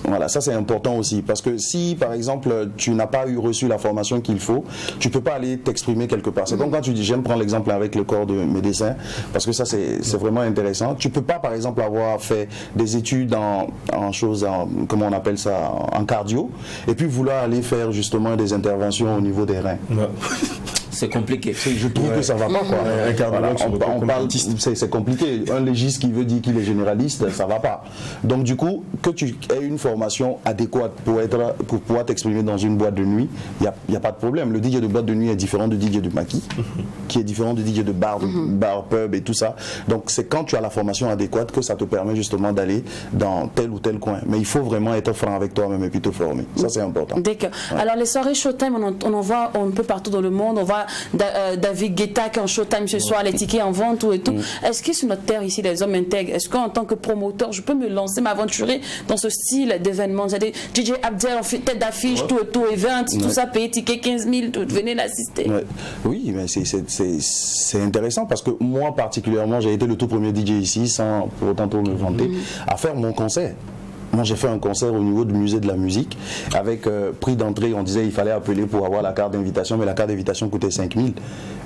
Voilà, ça c'est important aussi, parce que si par exemple tu n'as pas reçu la formation qu'il faut, tu peux pas aller t'exprimer quelque part. C'est comme quand tu dis, j'aime prendre l'exemple avec le corps de médecin, parce que ça c'est vraiment intéressant. Tu peux pas par exemple avoir fait des études en choses, comment on appelle ça, en cardio, et puis vouloir aller faire justement des interventions au niveau des reins. Ouais. C'est compliqué. Je trouve que ça va pas, quoi. Voilà, on parle, c'est compliqué. Un légiste qui veut dire qu'il est généraliste, ça va pas. Donc du coup, que tu aies une formation adéquate pour pouvoir t'exprimer dans une boîte de nuit, il y a pas de problème. Le DJ de boîte de nuit est différent du DJ de maquis, qui est différent du DJ de bar, pub et tout ça. Donc c'est quand tu as la formation adéquate que ça te permet justement d'aller dans tel ou tel coin. Mais il faut vraiment être franc avec toi-même et puis te former. Ça c'est important. D'accord. Ouais. Alors les soirées Showtime, on en voit un peu partout dans le monde. On voit David Guetta qui est en Showtime ce soir, les tickets en vente, tout et tout. Est-ce que sur notre terre ici, les hommes intègres, est-ce qu'en tant que promoteur, je peux me lancer, m'aventurer dans ce style d'événement? J'ai dit, DJ Abdel, on fait tête d'affiche, tout et tout, event, tout ça, payer ticket 15 000, tout, venez l'assister. Oui, mais c'est intéressant parce que moi particulièrement, j'ai été le tout premier DJ ici, sans pour autant me vanter, à faire mon concert. Moi j'ai fait un concert au niveau du musée de la musique avec prix d'entrée, on disait il fallait appeler pour avoir la carte d'invitation, mais la carte d'invitation coûtait 5 000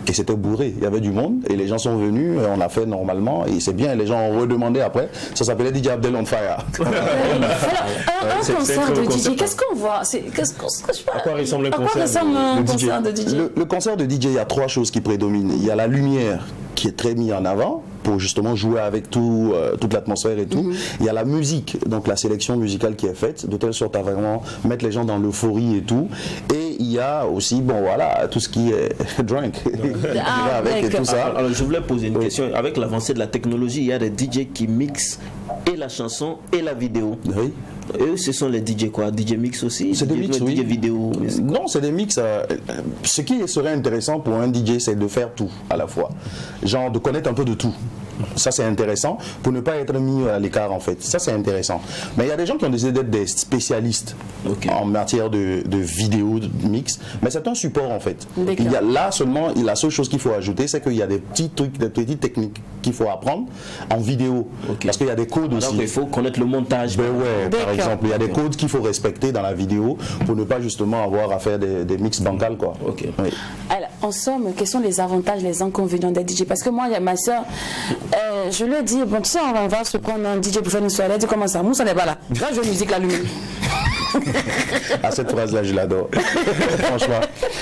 et c'était bourré, il y avait du monde et les gens sont venus, on l'a fait normalement et c'est bien, les gens ont redemandé après, ça s'appelait DJ Abdel on Fire. Un concert de DJ, qu'est-ce qu'on voit? À quoi ressemble un concert de DJ? Le concert de DJ, il y a trois choses qui prédominent. Il y a la lumière qui est très mise en avant pour justement jouer avec toute l'atmosphère et tout. Il y a la musique, donc la sélection musicale qui est faite, de telle sorte à vraiment mettre les gens dans l'euphorie et tout. Et il y a aussi, bon voilà, tout ce qui est drunk, avec et tout ça. Alors je voulais poser une question. Avec l'avancée de la technologie, il y a des DJ qui mixent et la chanson et la vidéo. Oui. Eux, ce sont les DJ quoi? DJ mix aussi? C'est des mix, oui. DJ vidéo? Non, c'est des mix. Ce qui serait intéressant pour un DJ, c'est de faire tout à la fois. Genre de connaître un peu de tout. Ça c'est intéressant pour ne pas être mis à l'écart en fait. Ça c'est intéressant. Mais il y a des gens qui ont décidé d'être des spécialistes en matière de vidéo de mix. Mais c'est un support en fait. Il y a là seulement, la seule chose qu'il faut ajouter, c'est qu'il y a des petits trucs, des petites techniques qu'il faut apprendre en vidéo. Parce qu'il y a des codes aussi. Donc il faut connaître le montage. Ben ouais, par exemple, il y a des codes qu'il faut respecter dans la vidéo pour ne pas justement avoir à faire des mix bancals quoi. Oui. Alors, en somme, quels sont les avantages, les inconvénients des DJ? Parce que moi, il y a ma soeur, je lui ai dit, bon, tu sais, on va se prendre un DJ pour faire une soirée. Elle a dit, comment ça? Moussa n'est pas là. Là, je musique la lumière. Cette phrase-là, je l'adore. Franchement.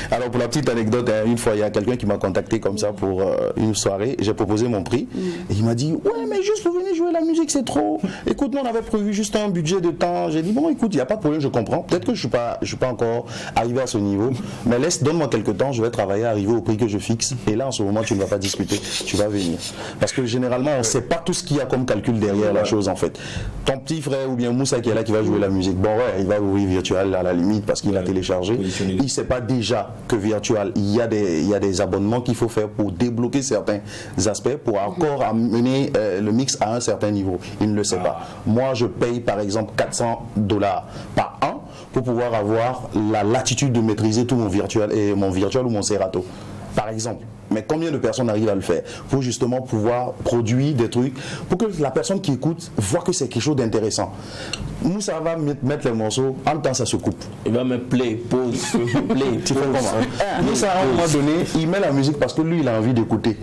Alors, pour la petite anecdote, une fois, il y a quelqu'un qui m'a contacté comme ça pour une soirée. J'ai proposé mon prix. Et il m'a dit, ouais, mais juste pour venir jouer la musique, c'est trop. Écoute, nous, on avait prévu juste un budget de temps. J'ai dit, bon, écoute, il n'y a pas de problème, je comprends. Peut-être que je ne suis pas encore arrivé à ce niveau. Mais donne-moi quelques temps, je vais travailler, arriver au prix que je fixe. Et là, en ce moment, tu ne vas pas discuter. Tu vas venir. Parce que généralement, on ne sait pas tout ce qu'il y a comme calcul derrière la chose, en fait. Ton petit frère ou bien Moussa qui est là, qui va jouer la musique. Bon, ouais, il va ouvrir Virtual à la limite parce qu'il a téléchargé. Il ne sait pas déjà que Virtual, il y a des abonnements qu'il faut faire pour débloquer certains aspects, pour encore amener le mix à un certain niveau. Il ne le sait pas. Moi, je paye par exemple $400 par an pour pouvoir avoir la latitude de maîtriser tout mon virtual ou mon Serato. par exemple. Mais combien de personnes arrivent à le faire pour justement pouvoir produire des trucs, pour que la personne qui écoute voit que c'est quelque chose d'intéressant. Nous, ça va mettre les morceaux, en même temps ça se coupe. Il va me play, pause, play, tu fais comment? Nous, ça à un moment donné, il met la musique parce que lui, il a envie d'écouter.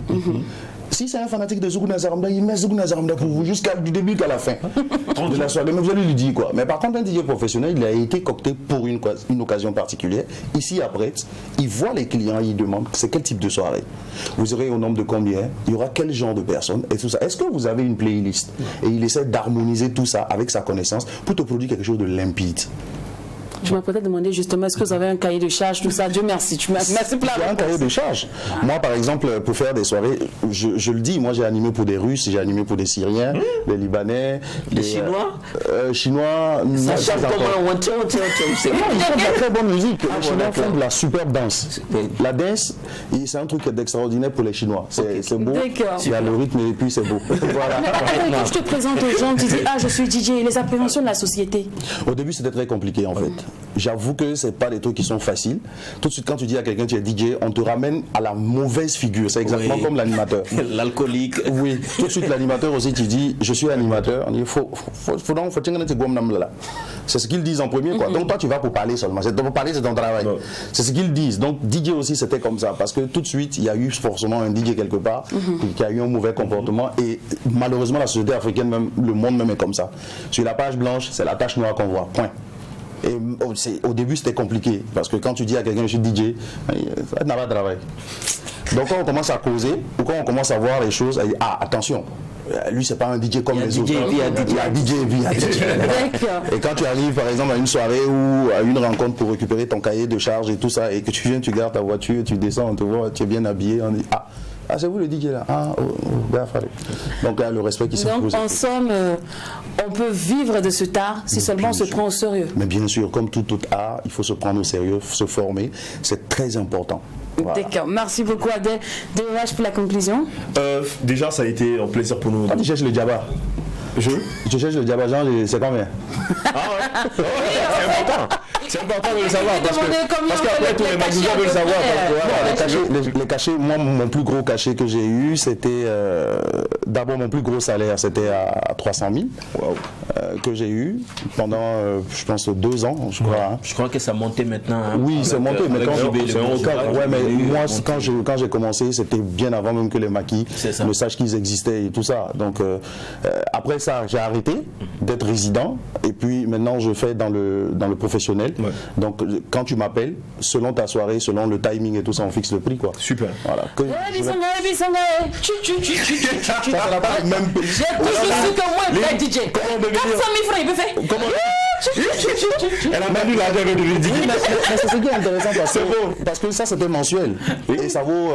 Si c'est un fanatique de Zougou Nazaramda, il met Zougou Nazaramda pour vous du début jusqu'à la fin de la soirée. Mais vous allez lui dire quoi. Mais par contre, un DJ professionnel, il a été coopté pour une occasion particulière. Ici, après, il voit les clients, il demande c'est quel type de soirée. Vous aurez au nombre de combien, il y aura quel genre de personnes et tout ça. Est-ce que vous avez une playlist? Et il essaie d'harmoniser tout ça avec sa connaissance pour te produire quelque chose de limpide. Je m'ai peut-être demandé justement, est-ce que vous avez un cahier de charge, tout ça? Dieu merci. Merci pour la réponse. J'ai un cahier de charge. Moi, par exemple, pour faire des soirées, je le dis, moi j'ai animé pour des Russes, j'ai animé pour des Syriens, des Libanais, des Chinois. Chinois. Ça chante comme un c'est bon, ils font de la très bonne musique. Les Chinois font de la superbe danse. La danse, c'est un truc d'extraordinaire pour les Chinois. C'est beau. Il y a le rythme et puis c'est beau. Voilà. Quand je te présente aux gens, tu dis ah je suis DJ, les appréhensions de la société. Au début, c'était très compliqué en fait. J'avoue que c'est pas des trucs qui sont faciles. Tout de suite, quand tu dis à quelqu'un tu es DJ, on te ramène à la mauvaise figure. C'est exactement comme l'animateur. L'alcoolique. Oui. Tout de suite, l'animateur aussi, tu dis je suis animateur. On dit c'est ce qu'ils disent en premier, quoi. Donc toi, tu vas pour parler seulement. Pour parler, c'est ton travail. C'est ce qu'ils disent. Donc DJ aussi, c'était comme ça. Parce que tout de suite, il y a eu forcément un DJ quelque part qui a eu un mauvais comportement. Et malheureusement, la société africaine, même le monde même est comme ça. Sur la page blanche, c'est la tache noire qu'on voit. Point. Et au début c'était compliqué parce que quand tu dis à quelqu'un je suis DJ, ça n'a pas de travail. Donc quand on commence à causer ou quand on commence à voir les choses, ah attention, lui c'est pas un DJ comme les autres. Il y a DJ et puis il y a DJ. Et quand tu arrives par exemple à une soirée ou à une rencontre pour récupérer ton cahier de charge et tout ça et que tu viens, tu gardes ta voiture, tu descends, on te voit, tu es bien habillé, on dit ah c'est vous le DJ là. Donc là le respect qui s'impose. Donc en somme, on peut vivre de cet art si seulement on se prend au sérieux. Mais bien sûr, comme tout art, il faut se prendre au sérieux, se former, c'est très important. Voilà. D'accord, merci beaucoup Adèle. DOH pour la conclusion. Déjà ça a été un plaisir pour nous. Quand tu cherches le djaba, je cherche le djaba, genre c'est combien? Ah ouais, c'est important. C'est important de le savoir parce qu'après tous les magasins veulent le savoir. Les cachets, moi mon plus gros cachet que j'ai eu, c'était d'abord mon plus gros salaire, c'était à 300 000 que j'ai eu pendant je pense 2 ans, je crois. Hein. Je crois que ça montait maintenant. Hein, oui, c'est monté, mais moi quand j'ai commencé, c'était bien avant même que les maquis ne sachent qu'ils existaient et tout ça. Donc après ça, j'ai arrêté d'être résident et puis maintenant je fais dans le professionnel. Ouais. Donc quand tu m'appelles, selon ta soirée, selon le timing et tout ça, on fixe le prix quoi. Super. Voilà. J'ai toujours su que moi je suis DJ. 400 000 francs, il peut faire. Elle a même eu la guerre de DJ. Mais c'est ce qui est intéressant parce que ça c'était mensuel et ça vaut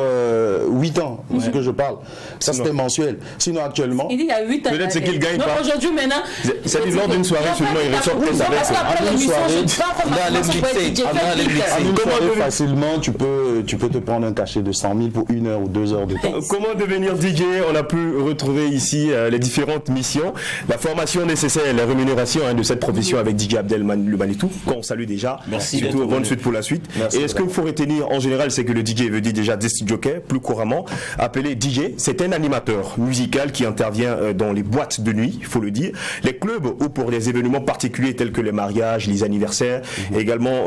8 ans ce que je parle. Ça c'était mensuel. Sinon actuellement. Il dit il y a 8 ans. Peut-être c'est qu'il gagne pas. Aujourd'hui maintenant. C'est lors d'une soirée seulement il ressort avec ça. Facilement, tu peux te prendre un cachet de 100 000 pour 1 heure ou 2 heures de temps. Comment devenir DJ? On a pu retrouver ici les différentes missions, la formation nécessaire et la rémunération de cette profession avec DJ Abdel le Manitou, qu'on salue déjà. Merci. Surtout bonne suite pour la suite. Merci, et ce qu'il faut retenir en général, c'est que le DJ veut dire déjà disc jockey, plus couramment. Appelé DJ, c'est un animateur musical qui intervient dans les boîtes de nuit, il faut le dire, les clubs ou pour des événements particuliers tels que les mariages, les anniversaires, également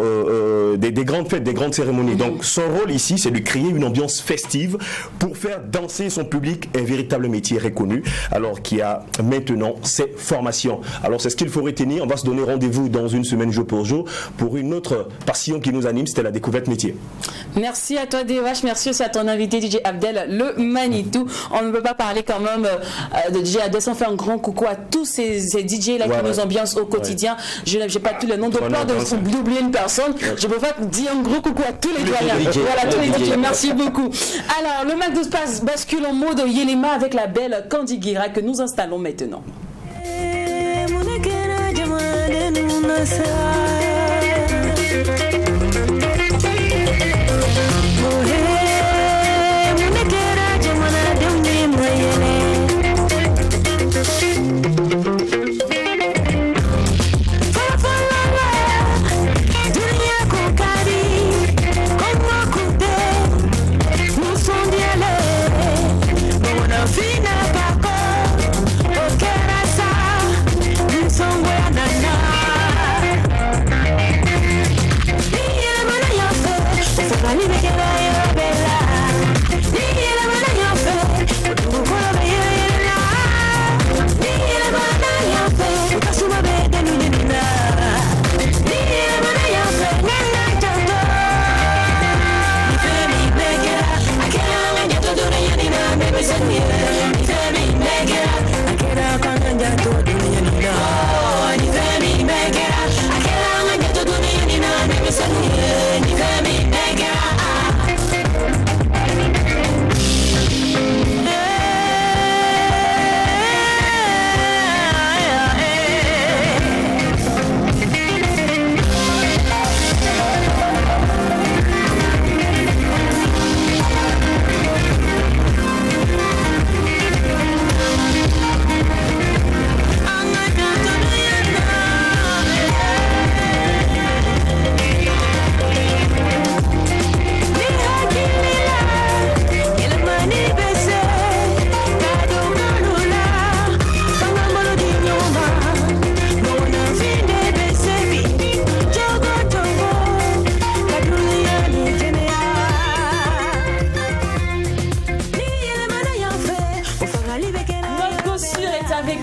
des grandes fêtes, des grandes cérémonies. Donc son rôle ici, c'est de créer une ambiance festive pour faire danser son public, un véritable métier reconnu, alors qu'il y a maintenant ses formations. Alors c'est ce qu'il faut retenir. On va se donner rendez-vous dans une semaine jour pour jour pour une autre passion qui nous anime, c'était la découverte métier. Merci à toi DOH, merci aussi à ton invité DJ Abdel le Manitou. On ne peut pas parler quand même de DJ Abdel sans faire un grand coucou à tous ces DJ là qui nous ambiancent au quotidien. Je n'ai pas tous les noms de peur d'oublier une personne. Je peux pas dire un gros coucou à tous les doyens. Voilà, tous les DJ, merci beaucoup. Alors, le Mac de Space bascule en mode Yelema avec la belle Candy Guira que nous installons maintenant. Dunia kukari, kongo kute,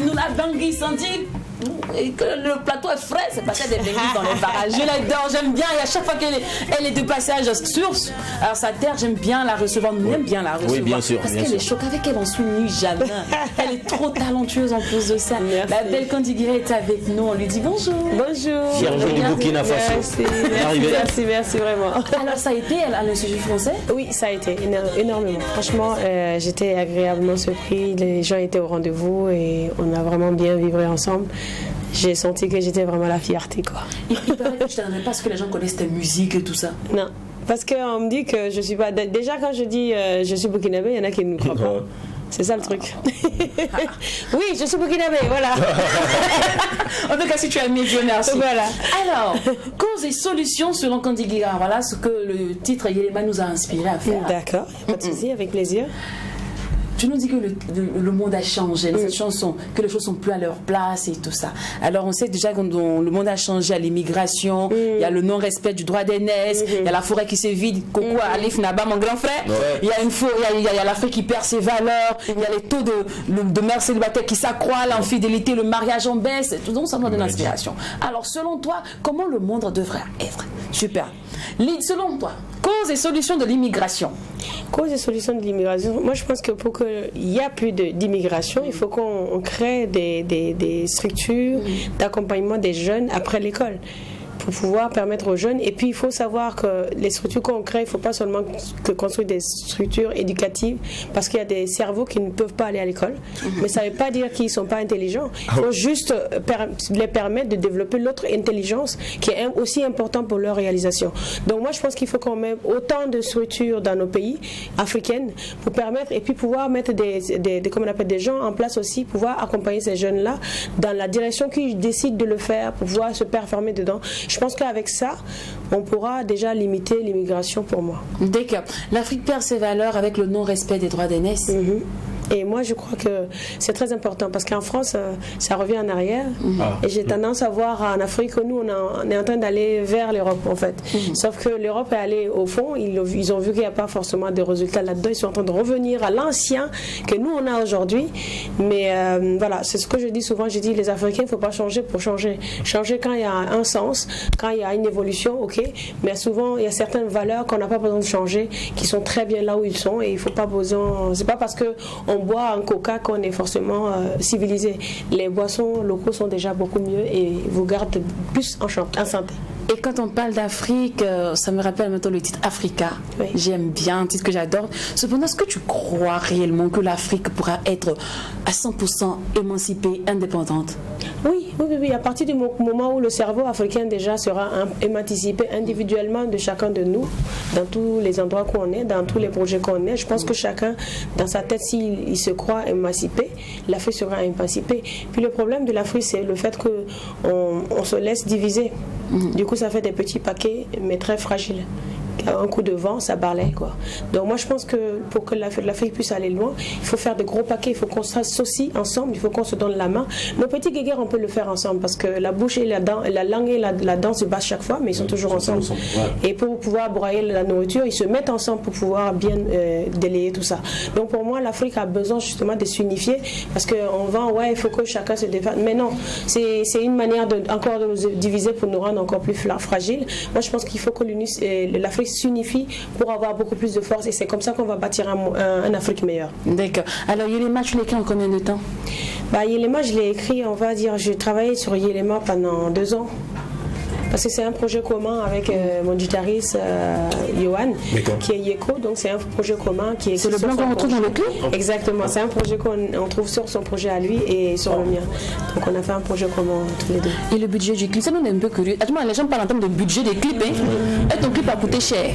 nous la bangui sentit et que le plateau est frais, c'est parce qu'il y a des bangui dans les barrages. Je l'adore, j'aime bien. Et à chaque fois qu'elle est de passage sur alors sa terre, j'aime bien la recevoir. Nous aime bien la recevoir. Oui, bien sûr. Parce qu'elle est choquée avec elle, on s'ennuie jamais. Elle est trop talentueuse en plus de ça. Merci. La belle Kandigui est avec nous. On lui dit bonjour. Bonjour. Bienvenue du Burkina Faso. Merci vraiment. Alors ça a été à l'Institut français? Oui, ça a été énormément. Franchement, j'étais agréablement surpris. Les gens étaient au rendez-vous et on a vraiment bien vibré ensemble. J'ai senti que j'étais vraiment la fierté, quoi. Il paraît que je t'en ai pas parce que les gens connaissent ta musique et tout ça. Non, parce qu'on me dit que je suis pas... Déjà, quand je dis je suis burkinabé, il y en a qui ne me croient pas. C'est ça le truc. Oui, je suis burkinabé, voilà. En tout cas, si tu as aimé, Dieu merci. Voilà. Alors, causes et solutions selon Kandigui. Voilà ce que le titre Yelema nous a inspiré à faire. D'accord, pas de souci, avec plaisir. Tu nous dis que le monde a changé dans cette chanson, que les choses sont plus à leur place et tout ça. Alors on sait déjà que le monde a changé à l'immigration, il y a le non-respect du droit d'aînesse, il y a la forêt qui se vide, Coco Alif Naba, mon grand frère, il y a l'Afrique qui perd ses valeurs, il y a les taux de mères célibataires qui s'accroissent, l'infidélité, le mariage en baisse, tout ça nous donne de l'inspiration. Alors selon toi, comment le monde devrait être? Super. Selon toi, causes et solutions de l'immigration. Causes et solutions de l'immigration. Moi, je pense que pour qu'il y ait plus d'immigration, il faut qu'on crée des structures d'accompagnement des jeunes après l'école, pour pouvoir permettre aux jeunes. Et puis, il faut savoir que les structures qu'on crée, il ne faut pas seulement construire des structures éducatives, parce qu'il y a des cerveaux qui ne peuvent pas aller à l'école. Mais ça ne veut pas dire qu'ils ne sont pas intelligents. Il faut juste les permettre de développer l'autre intelligence qui est aussi importante pour leur réalisation. Donc, moi, je pense qu'il faut qu'on mette autant de structures dans nos pays africains pour permettre, et puis pouvoir mettre des gens en place aussi, pouvoir accompagner ces jeunes-là dans la direction qu'ils décident de le faire, pour pouvoir se performer dedans. Je pense qu'avec ça, on pourra déjà limiter l'immigration pour moi. D'accord. L'Afrique perd ses valeurs avec le non-respect des droits d'aînesse. Et moi, je crois que c'est très important parce qu'en France, ça revient en arrière. Et j'ai tendance à voir en Afrique que nous, on est en train d'aller vers l'Europe, en fait. Sauf que l'Europe est allée au fond. Ils ont vu qu'il n'y a pas forcément de résultats là-dedans. Ils sont en train de revenir à l'ancien que nous, on a aujourd'hui. Mais voilà, c'est ce que je dis souvent. Je dis, les Africains, il ne faut pas changer pour changer. Changer quand il y a un sens, quand il y a une évolution, ok. Mais souvent, il y a certaines valeurs qu'on n'a pas besoin de changer, qui sont très bien là où ils sont. Et il ne faut pas besoin... C'est pas parce qu'on boit un coca qu'on est forcément civilisé. Les boissons locaux sont déjà beaucoup mieux et vous gardent plus en santé. Et quand on parle d'Afrique, ça me rappelle maintenant le titre Africa. Oui. J'aime bien, un titre que j'adore. Cependant, est-ce que tu crois réellement que l'Afrique pourra être à 100% émancipée, indépendante? Oui. À partir du moment où le cerveau africain déjà sera émancipé individuellement de chacun de nous, dans tous les endroits qu'on est, dans tous les projets qu'on est, je pense que chacun, dans sa tête, s'il se croit émancipé, l'Afrique sera émancipée. Puis le problème de l'Afrique, c'est le fait qu'on se laisse diviser. Du coup, ça fait des petits paquets, mais très fragiles. Un coup de vent, ça balaye, quoi. Donc moi, je pense que pour que l'Afrique puisse aller loin, il faut faire de gros paquets, il faut qu'on s'associe ensemble, il faut qu'on se donne la main. Nos petits guéguerres, on peut le faire ensemble, parce que la bouche et la langue et la dent se battent chaque fois, mais ils sont toujours ensemble. Et pour pouvoir broyer la nourriture, ils se mettent ensemble pour pouvoir bien délayer tout ça. Donc pour moi, l'Afrique a besoin justement de s'unifier, parce qu'on vend, il faut que chacun se défende. Mais non, c'est une manière encore de nous diviser pour nous rendre encore plus fragiles. Moi, je pense qu'il faut que l'Afrique s'unifie pour avoir beaucoup plus de force et c'est comme ça qu'on va bâtir un Afrique meilleur. D'accord. Alors Yelema, tu l'as écrit en combien de temps? Yelema, je l'ai écrit, on va dire, j'ai travaillé sur Yelema pendant 2 ans. Parce que c'est un projet commun avec mon guitariste Yohan, qui est Yeko, donc c'est un projet commun qui est... C'est le blanc qu'on retrouve dans le clip? Exactement, c'est un projet qu'on trouve sur son projet à lui et sur le mien. Donc on a fait un projet commun tous les deux. Et le budget du clip, ça nous est un peu curieux. Attends, les gens parlent en termes de budget des clips, Et ton clip a coûté cher.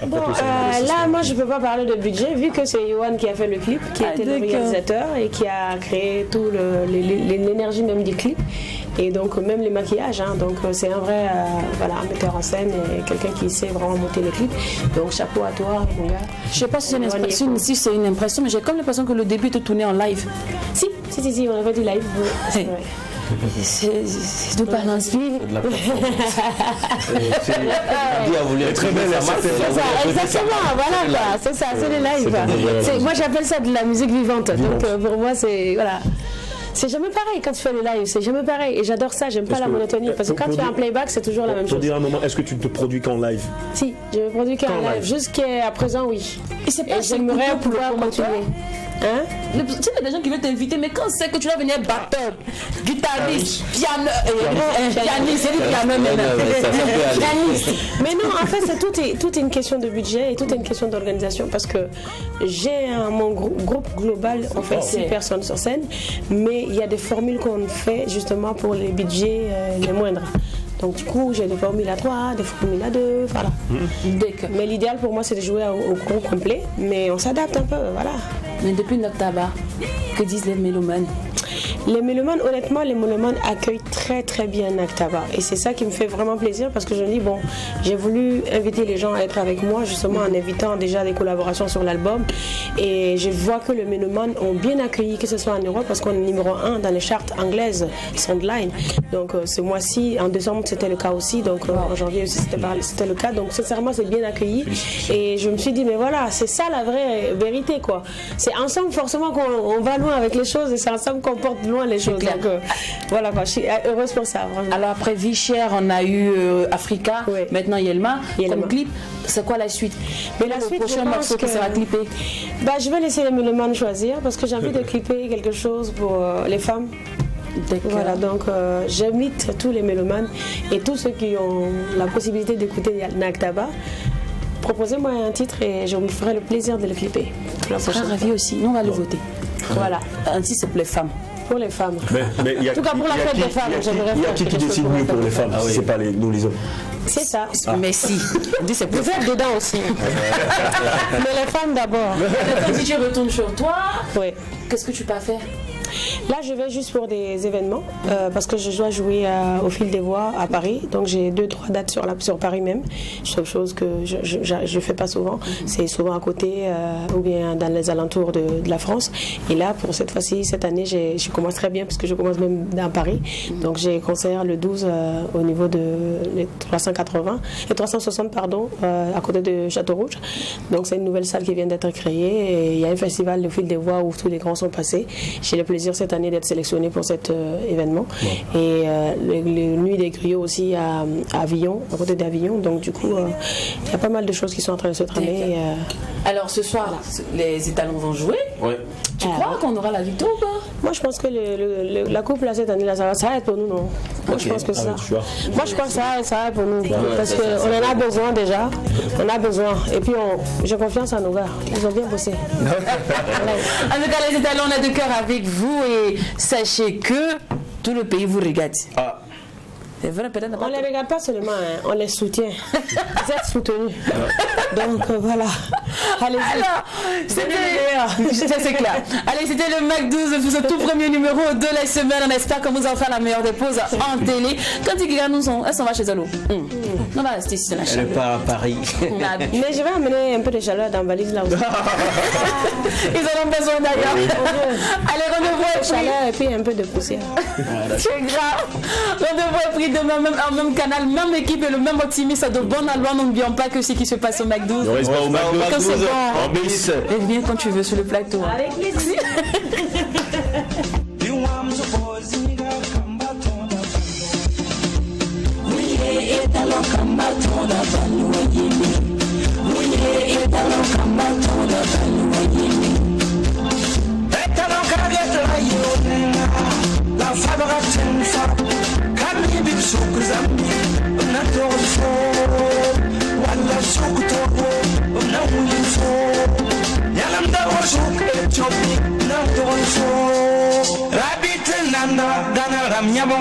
Là, moi je ne peux pas parler de budget, vu que c'est Yohan qui a fait le clip, qui était le réalisateur et qui a créé tout l'énergie même du clip. Et donc même les maquillages, donc c'est un vrai un metteur en scène et quelqu'un qui sait vraiment monter les clips. Donc chapeau à toi, mon gars. Je ne sais pas si c'est une impression, mais j'ai comme l'impression que le début te tournait en live. Si, on a fait du live. C'est tout par l'inspiration. Très belle, exactement, voilà quoi. C'est ça, c'est le live. Moi j'appelle ça de la musique vivante. Donc pour moi c'est voilà. C'est jamais pareil quand tu fais le live, c'est jamais pareil. Et j'adore ça, j'aime pas la monotonie. Parce que quand tu fais un playback, c'est toujours la même chose. Pour dire un moment, est-ce que tu ne te produis qu'en live? Si, je me produis qu'en live. Jusqu'à présent, oui. Et c'est pas j'aimerais pouvoir continuer. Hein? Tu sais, il y a des gens qui veulent t'inviter, mais quand c'est que tu vas venir batteur, guitariste, pianiste, mais non, en fait, c'est tout est une question de budget et tout est une question d'organisation parce que j'ai mon groupe global, on fait 6 personnes sur scène, mais il y a des formules qu'on fait justement pour les budgets les moindres. Donc du coup, j'ai des formules à 3, des formules à 2, voilà. Mais l'idéal pour moi, c'est de jouer au groupe complet, mais on s'adapte un peu, voilà. Mais depuis Noctaba, que disent les mélomanes? Les mélomanes, honnêtement, les mélomanes accueillent très très bien Noctaba. Et c'est ça qui me fait vraiment plaisir parce que je me dis, bon, j'ai voulu inviter les gens à être avec moi, justement en invitant déjà des collaborations sur l'album. Et je vois que les mélomanes ont bien accueilli, que ce soit en Europe, parce qu'on est numéro 1 dans les charts anglaises, Soundline. Donc ce mois-ci, en décembre, c'était le cas aussi. Donc en janvier aussi, c'était le cas. Donc sincèrement, c'est bien accueilli. Et je me suis dit, mais voilà, c'est ça la vraie vérité, quoi. C'est ensemble, forcément, qu'on va loin avec les choses et c'est ensemble qu'on porte loin les choses. Donc voilà, quoi, je suis heureuse pour ça. Vraiment. Alors après Vie Chère, on a eu Africa, maintenant Yelma. Comme clip, c'est quoi la suite? Mais la suite, prochain morceau qui sera clippé? Je vais laisser les mélomanes choisir parce que j'ai envie de clipper quelque chose pour les femmes. Voilà, donc j'invite tous les mélomanes et tous ceux qui ont la possibilité d'écouter Noctaba. Proposez-moi un titre et je me ferai le plaisir de le clipper. On sera ravis aussi, nous on va le voter. Voilà, un titre c'est pour les femmes. Pour les femmes. Mais en tout cas pour la fête des femmes, j'aimerais faire. Il y a qui décide mieux pour les femmes, c'est pas nous les hommes. C'est ça. Mais si. Vous êtes dedans aussi. Mais les femmes d'abord. Quand si tu retournes sur toi, qu'est-ce que tu peux faire? Là, je vais juste pour des événements parce que je dois jouer au Fil des Voix à Paris. Donc, j'ai 2-3 dates sur Paris même. Chose que je fais pas souvent. C'est souvent à côté ou bien dans les alentours de la France. Et là, pour cette fois-ci, cette année, je commence très bien parce que je commence même dans Paris. Donc, j'ai concert le 12 au niveau de les 360 pardon, à côté de Château-Rouge. Donc, c'est une nouvelle salle qui vient d'être créée. Et il y a un festival, le Fil des Voix, où tous les grands sont passés. J'ai le plaisir cette année d'être sélectionné pour cet événement. Et les Nuits des Griots aussi à Avignon, à côté d'Avignon. Donc du coup, il y a pas mal de choses qui sont en train de se tramer. Alors ce soir, les étalons vont jouer. Tu crois qu'on aura la victoire ou pas? Moi je pense que la coupe là, cette année là, ça va être pour nous, non? Moi je pense que ça. Moi je pense que ça va être pour nous. Parce qu'on en a besoin déjà. On a besoin. Et puis j'ai confiance en nos gars. Ils ont bien bossé. En tout cas, les étalons, on a de cœur avec vous et sachez que tout le pays vous regarde. C'est vrai, peut-être. On ne les regarde pas seulement, on les soutient. Vous êtes soutenus. Donc voilà. Allez-y. Alors, c'est clair. Allez, c'était le Mac 12 pour ce tout premier numéro de la semaine. On espère que vous en fera la meilleure des pauses en télé. Quand ils regardent, elle s'en va chez elle. On va rester ici dans la chaleur. Elle part à Paris. Mais je vais amener un peu de chaleur dans la valise là aussi. Ils en ont besoin d'ailleurs. Allez, rendez-vous et puis un peu de poussière. C'est grave. Rendez-vous demain, même canal, même équipe et le même optimisme de bonne loi. N'oublions pas que ce qui se passe au Mac 12. Ne reste pas au Mac 12. Obéisse. Et viens quand tu veux sur le plateau. Avec plaisir. Yaba,